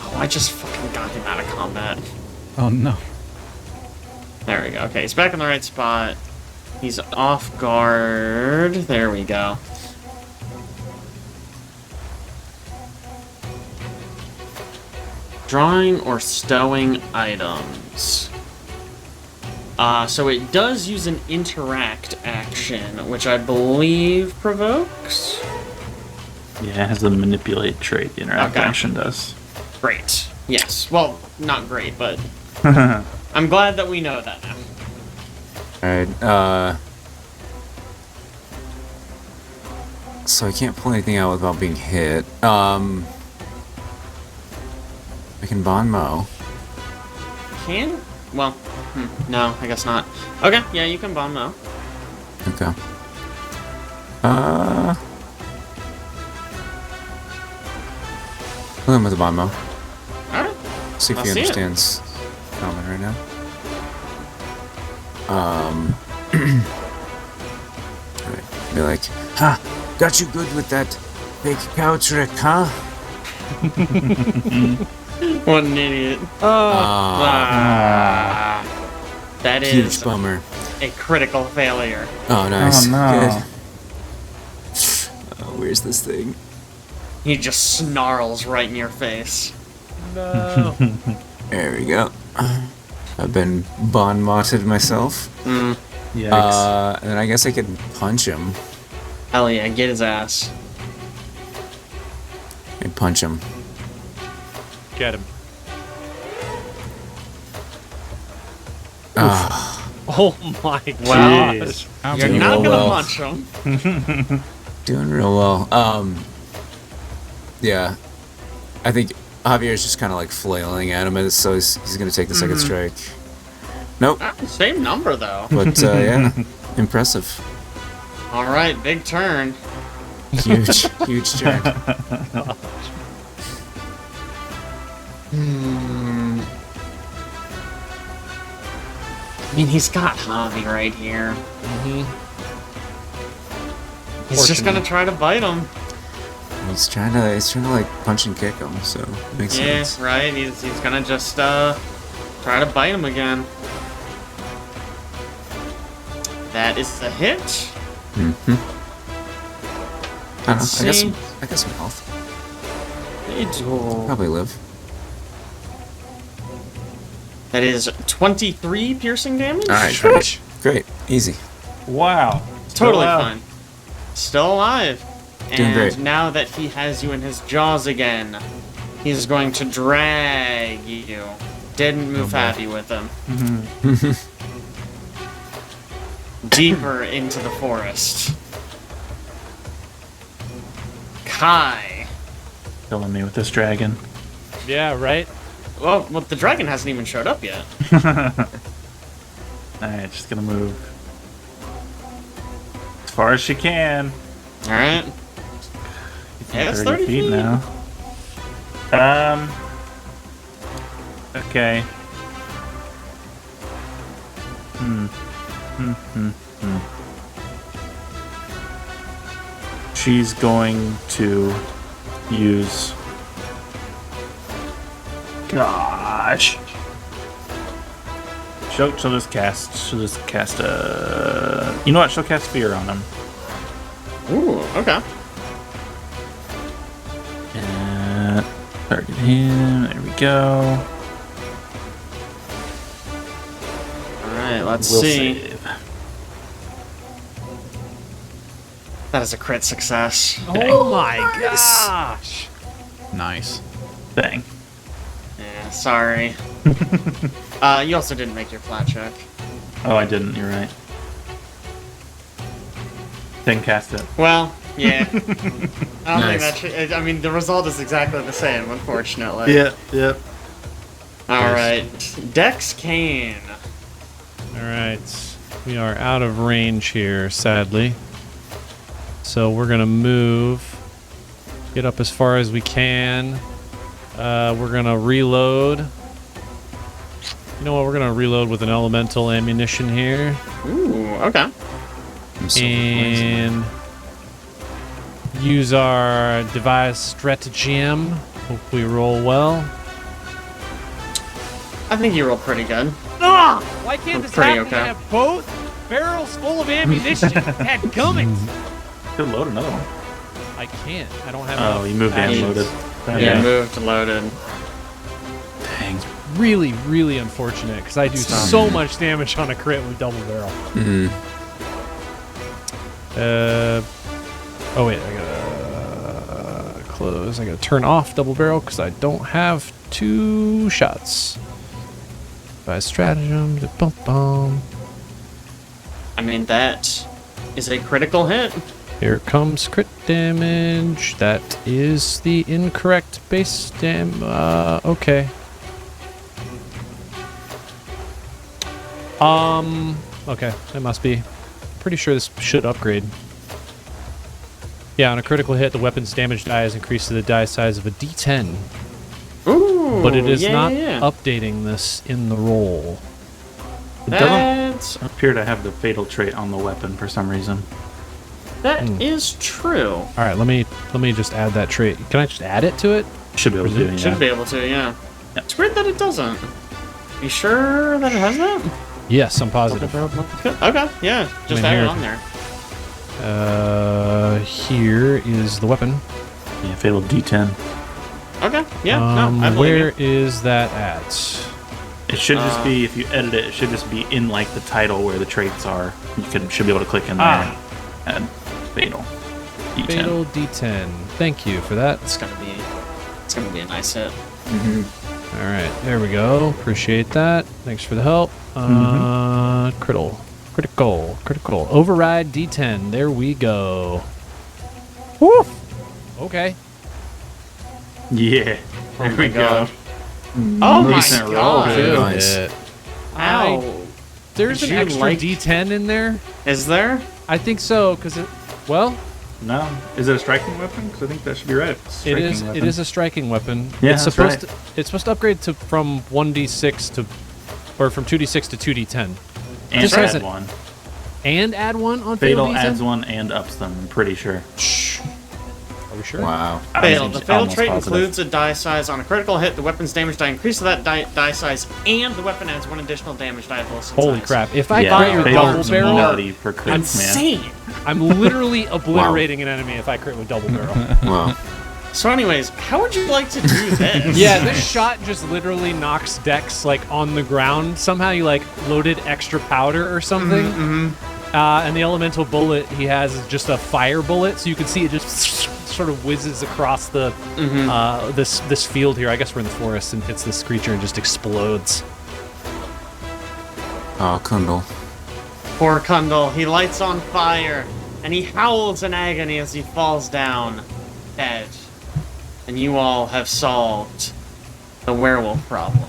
Oh, I just fucking got him out of combat. Oh no. There we go. Okay, he's back in the right spot. He's off guard. There we go. Drawing or stowing items. So it does use an interact action, which I believe provokes. Yeah, it has the manipulate trait. The interact Okay. action does. Great. Yes. Well, not great, but I'm glad that we know that now. Alright, so I can't pull anything out without being hit. I can Bon Mo. Can? Well, no, I guess not. Okay, yeah, you can bomb though. Okay. Kill him with a Bon Mo. Alright. See if I'll he see it. understands common right now. Alright, be like, ha! Got you good with that fake cow trick, huh? What an idiot. That Huge is bummer. a critical failure. Oh, nice. Oh, no. Good. Oh, where's this thing? He just snarls right in your face. No. There we go. I've been Bon Motted myself. Yikes. And then I guess I could punch him. Hell yeah, get his ass. And punch him. Get him. Oh my gosh. You're doing not real gonna well. punch him. Doing real well. Yeah. I think Javier's just kind of like flailing at him, so he's gonna take the second strike. Nope. Same number though. But yeah, impressive. All right, big turn. Huge, huge turn. I mean, he's got Javi right here. He's just gonna try to bite him. He's trying to like punch and kick him, so it makes Yeah, sense. right. He's gonna just try to bite him again. That is a hit. I don't know. Let's I got see. some health. Paizo. Probably live. That is 23 piercing damage. All right, great, easy. Wow. Totally Still alive. fine. Still alive. Doing And great. now that he has you in his jaws again, he's going to drag you. Didn't move happy with him. Deeper into the forest. Kai. Killing me with this dragon. Yeah, right? Well, the dragon hasn't even showed up yet. Alright, just gonna move as far as she can. Alright. Yeah, that's 30 feet now. Okay. She's going to use. Gosh. She'll just cast. You know what? She'll cast Fear on him. Ooh, okay. And target him. There we go. Alright, let's Will see. save. That is a crit success. Oh my gosh. Nice. Dang. Yeah, sorry. You also didn't make your flat check. Oh, I didn't. You're right. Didn't cast it. Well, yeah. I don't think Nice. that should, I mean, the result is exactly the same, unfortunately. Yep. Alright. Dex Kane. Alright. We are out of range here, sadly. So we're gonna move. Get up as far as we can. We're gonna reload. You know what? We're gonna reload with an elemental ammunition here, Ooh, okay. and use our device stratagem. Hope we roll well. I think you rolled pretty good. Ah! Why can't this Pretty happen? okay. I have both barrels full of ammunition. Had gummit. Could load another one. I can't. I don't have. Oh, enough you moved and actions. loaded. Yeah, moved, loaded. Dang. Really, really unfortunate because I do so much damage on a crit with double barrel. Mm. Oh wait, I gotta close. I gotta turn off double barrel because I don't have 2 shots. By stratagem, bum bum. I mean, that is a critical hit. Here comes crit damage. That is the incorrect base dam. Okay. Okay, it must be. Pretty sure this should upgrade. Yeah, on a critical hit, the weapon's damage die is increased to the die size of a D10. Ooh, But it is yeah, not yeah. updating this in the roll. It doesn't That's, appear to have the fatal trait on the weapon for some reason. that is true. All right, let me just add that trait. Can I just add it to it? Should be able to do it, Should yeah. be able to, yeah. It's weird that it doesn't. You sure that it has that? Yes, I'm positive. Okay, yeah. Just add here. it on there. Here is the weapon. Yeah, fatal D10. Okay, yeah. No, I believe Where you. is that at? It should just be, if you edit it, it should just be in like the title where the traits are. You should be able to click in there and add fatal D10. Fatal D10. Thank you for that. It's gonna be a nice hit. All right, there we go. Appreciate that. Thanks for the help. Critical. Override D10. There we go. Woo! Okay. Yeah. There we go. Oh my Decent roll, god! too. Nice. Ow! There's Did an you extra like- D10 in there. Is there? I think so, because well, No. Is it a striking weapon? Because I think that should be right. it Striking is. weapon. It is a striking weapon. Yeah, it's that's supposed right. to. It's supposed to upgrade to from 1d6 to, or from 2d6 to 2d10, And Just has add it- one. and add one on Fatal D10? adds one and ups them, I'm pretty sure. Are we sure? Wow. Fatal. The fatal Almost trait positive. includes a die size on a critical hit. The weapon's damage die increases that die size, and the weapon adds 1 additional damage die of less Holy size. crap! If I Yeah, crit with fatal double barrel, nutty for crits, man. Insane. I'm literally obliterating an enemy if I crit with double barrel. Wow. So, anyways, how would you like to do this? Yeah, this shot just literally knocks Dex like on the ground. Somehow you like loaded extra powder or something. And the elemental bullet he has is just a fire bullet, so you can see it just sort of whizzes across the this field here. I guess we're in the forest, and hits this creature and just explodes. Oh, Kundal. Poor Kundal. He lights on fire, and he howls in agony as he falls down, dead. And you all have solved the werewolf problem.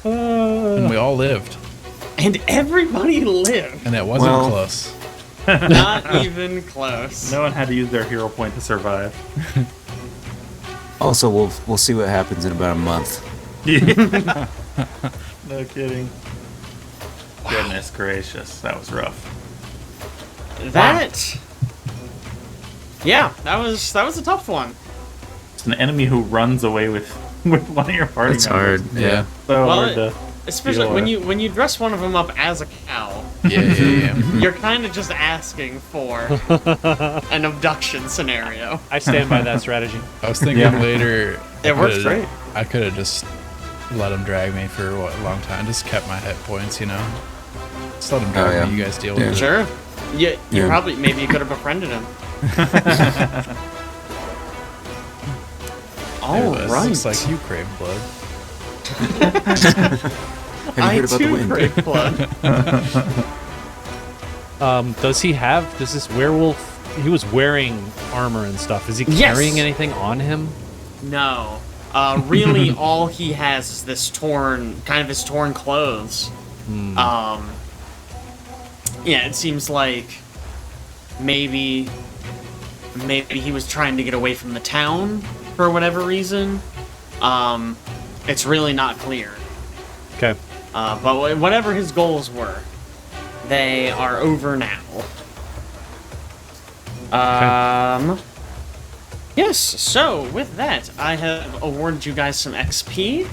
And we all lived. And everybody lived. And it wasn't Well- close. Not even close. No one had to use their hero point to survive. Also, we'll see what happens in about a month. No kidding. Goodness gracious, that was rough. That. Yeah, that was a tough one. It's an enemy who runs away with one of your party It's members. hard. Yeah. So Well, hard to Especially feel it. when you dress one of them up as a cow, Yeah. you're kind of just asking for an abduction scenario. I stand by that strategy. I was thinking Yeah. later. It works great. I could have just let him drag me for a long time. Just kept my hit points, you know. Just let him drag yeah. me. You guys deal Yeah. with it. Sure. You Yeah. probably maybe you could have befriended him. All Anyways, right. Looks like you crave blood. Have you I heard about the too wind? crave blood. Does this werewolf? He was wearing armor and stuff. Is he Yes! carrying anything on him? No. Really, all he has is this torn clothes. Yeah, it seems like maybe he was trying to get away from the town, for whatever reason. It's really not clear. Okay. But whatever his goals were, they are over now. Yes, so with that, I have awarded you guys some XP,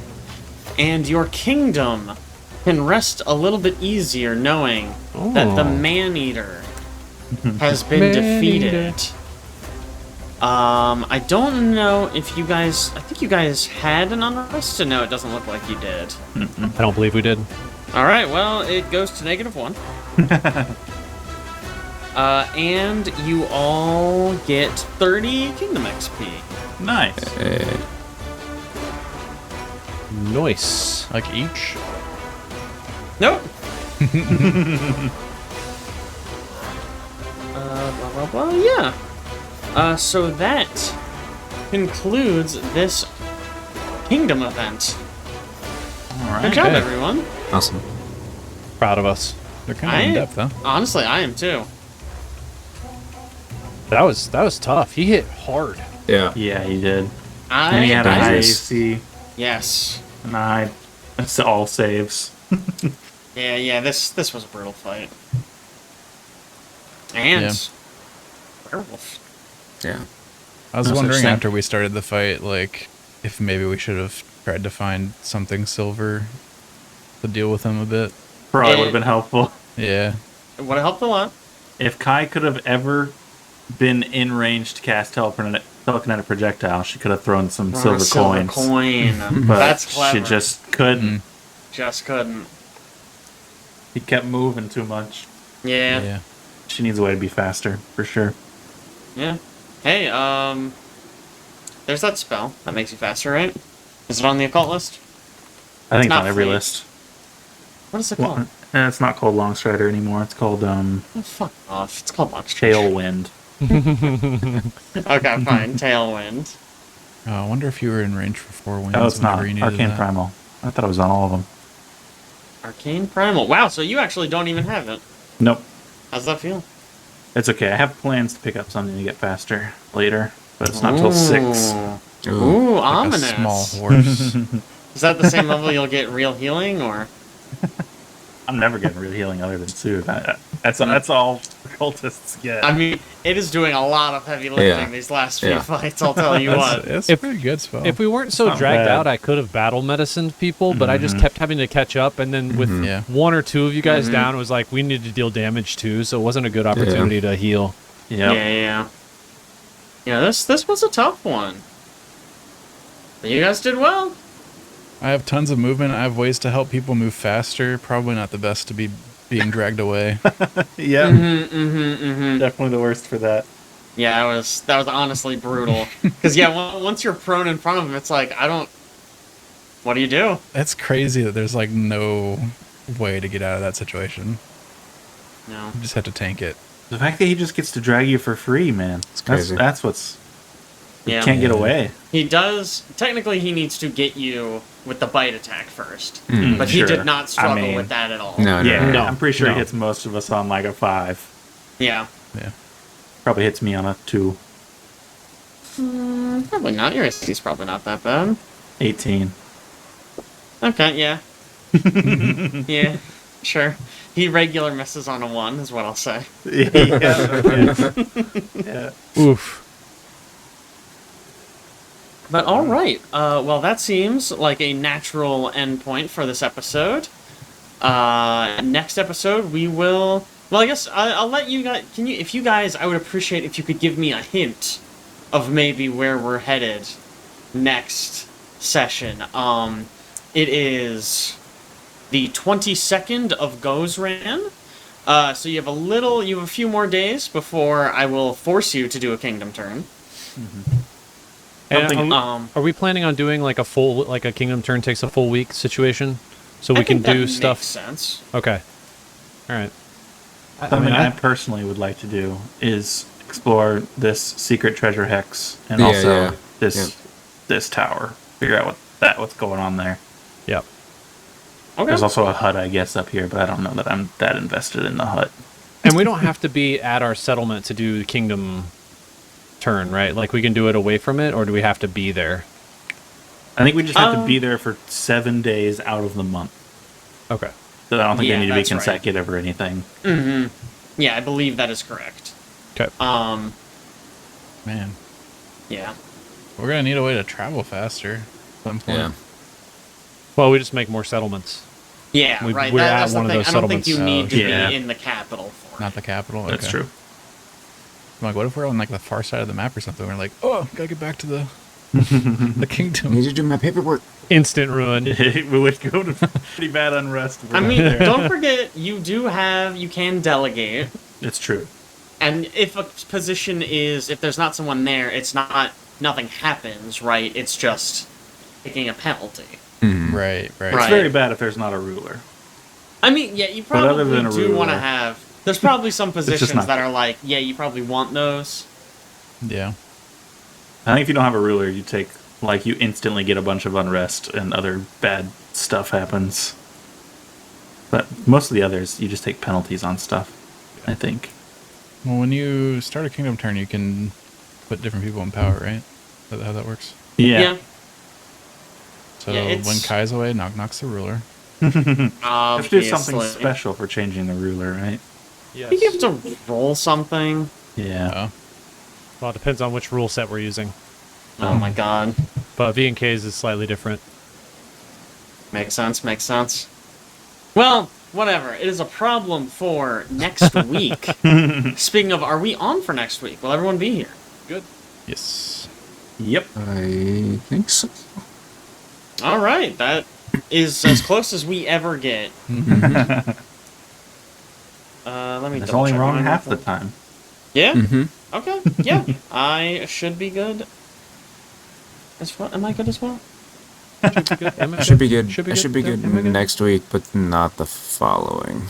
and your kingdom can rest a little bit easier knowing that the Man-Eater has been defeated. I don't know if you guys... I think you guys had an unrest? No, it doesn't look like you did. I don't believe we did. Alright, well, it goes to -1. And you all get 30 Kingdom XP. Nice. Nice. Like each? Nope. Blah, blah, blah, yeah. So that concludes this Kingdom event. All right. Good job, everyone. Awesome. Proud of us. They're kind of in depth, huh? Honestly, I am too. That was tough. He hit hard. Yeah. Yeah, he did. And he had a high AC. Yes. And that's all saves. Yeah, this was a brutal fight. And Werewolf. Yeah. I was No such wondering thing. after we started the fight, like, if maybe we should have tried to find something silver to deal with him a bit. Probably Yeah. would have been helpful. Yeah. It would have helped a lot. If Kai could have ever been in range to cast telekinetic projectile, she could have thrown some silver coins. Coin. But That's clever. she just couldn't. Just couldn't. He kept moving too much. Yeah. Yeah. She needs a way to be faster, for sure. Yeah. Hey, there's that spell that makes you faster, right? Is it on the occult list? I think it's not on every free. list. What is it called? It's not called Longstrider anymore. It's called Oh, fuck off. It's called Box Tailwind. Okay, fine. Tailwind. Oh, I wonder if you were in range for 4 wins Oh, it's not. whenever you needed Arcane that. Primal. I thought it was on all of them. Arcane Primal. Wow, so you actually don't even have it. Nope. How's that feel? It's okay. I have plans to pick up something to get faster later, but it's not till 6. Ooh, Like ominous. a small horse. Is that the same level you'll get real healing, or? I'm never getting real healing other than Soothe. That's all cultists get. I mean, it is doing a lot of heavy lifting Yeah. these last few Yeah. fights, I'll tell you what. It's If- a pretty good spell. If we weren't so not dragged bad. out, I could have battle medicined people, but I just kept having to catch up. And then with Yeah. one or two of you guys down, it was like we needed to deal damage too, so it wasn't a good opportunity to heal. Yep. Yeah, this was a tough one. But you guys did well. I have tons of movement. I have ways to help people move faster. Probably not the best to be being dragged away. Yeah. Mm-hmm. Definitely the worst for that. Yeah, that was honestly brutal. Because, once you're prone in front of him, it's like, what do you do? It's crazy that there's like no way to get out of that situation. No. You just have to tank it. The fact that he just gets to drag you for free, man. It's crazy. That's what's... You Yeah. can't get away. He does, technically he needs to get you with the bite attack first. Mm. But he Sure. did not struggle I mean, with that at all. No, Yeah, No. I'm pretty sure No. he hits most of us on like a 5. Yeah. Yeah. Probably hits me on a 2. Probably not. Your AC's probably not that bad. 18. Okay, yeah. Yeah, sure. He regular misses on a 1, is what I'll say. Yeah. Oof. But alright, well that seems like a natural endpoint for this episode. Next episode we will... Well, I guess I'll let you guys... If you guys, I would appreciate if you could give me a hint of maybe where we're headed next session. It is the 22nd of Gozran. So you have a few more days before I will force you to do a kingdom turn. And Um, are we planning on doing like a kingdom turn takes a full week situation, so we I can think that do makes stuff? sense. Okay. All right. Something I personally would like to do is explore this secret treasure hex and Yeah, also yeah. this tower. Figure out what's going on there. Yep. Okay. There's also a hut, I guess, up here, but I don't know that I'm that invested in the hut. And we don't have to be at our settlement to do kingdom turn, right? Like we can do it away from it, or do we have to be there? I think we just have to be there for 7 days out of the month. Okay. So I don't think they need to be that's right. consecutive or anything. Yeah, I believe that is correct. Okay. Man, Yeah. we're gonna need a way to travel faster at some point. Yeah. Well, we just make more settlements. Yeah, We- right. we're That's at the one of thing. those I don't think you settlements. need to Yeah. be in the capital for it. Not the capital. That's Okay. true. I'm like, what if we're on like the far side of the map or something? We're like, oh, gotta get back to the the I kingdom. need to do my paperwork. Instant ruin. We would go to pretty bad unrest. I mean, don't forget, you can delegate. It's true. And if a position if there's not someone there, nothing happens, right? It's just taking a penalty. Right, right. It's Right. very bad if there's not a ruler. I mean, yeah, you But other probably than a do want to ruler, have. There's probably some positions not that are like, yeah, you probably want those. Yeah. I think if you don't have a ruler, you instantly get a bunch of unrest and other bad stuff happens. But most of the others, you just take penalties on stuff, I think. Well, when you start a kingdom turn, you can put different people in power, right? Is that how that works? Yeah. So Yeah, when it's- Kai's away, Knock's the ruler. You have to do something Obviously. special for changing the ruler, right? Yes. I think you have to roll something. Yeah. Oh. Well, it depends on which rule set we're using. Oh my god. But V and K's is slightly different. Makes sense. Well, whatever. It is a problem for next week. Speaking of, are we on for next week? Will everyone be here? Good. Yes. Yep. I think so. All right. That is as close as we ever get. Let me It's double only check wrong mine half real the quick. time. Yeah? Mm-hmm. Okay. Yeah. I should be good. As well? Am I good as well? I should be good. Should be I should be good Am I good? next week, but not the following.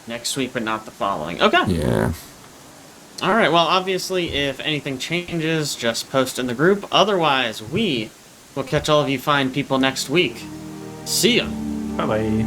Next week, but not the following. Okay. Yeah. All right. Well, obviously, if anything changes, just post in the group. Otherwise, we will catch all of you fine people next week. See ya. Bye-bye.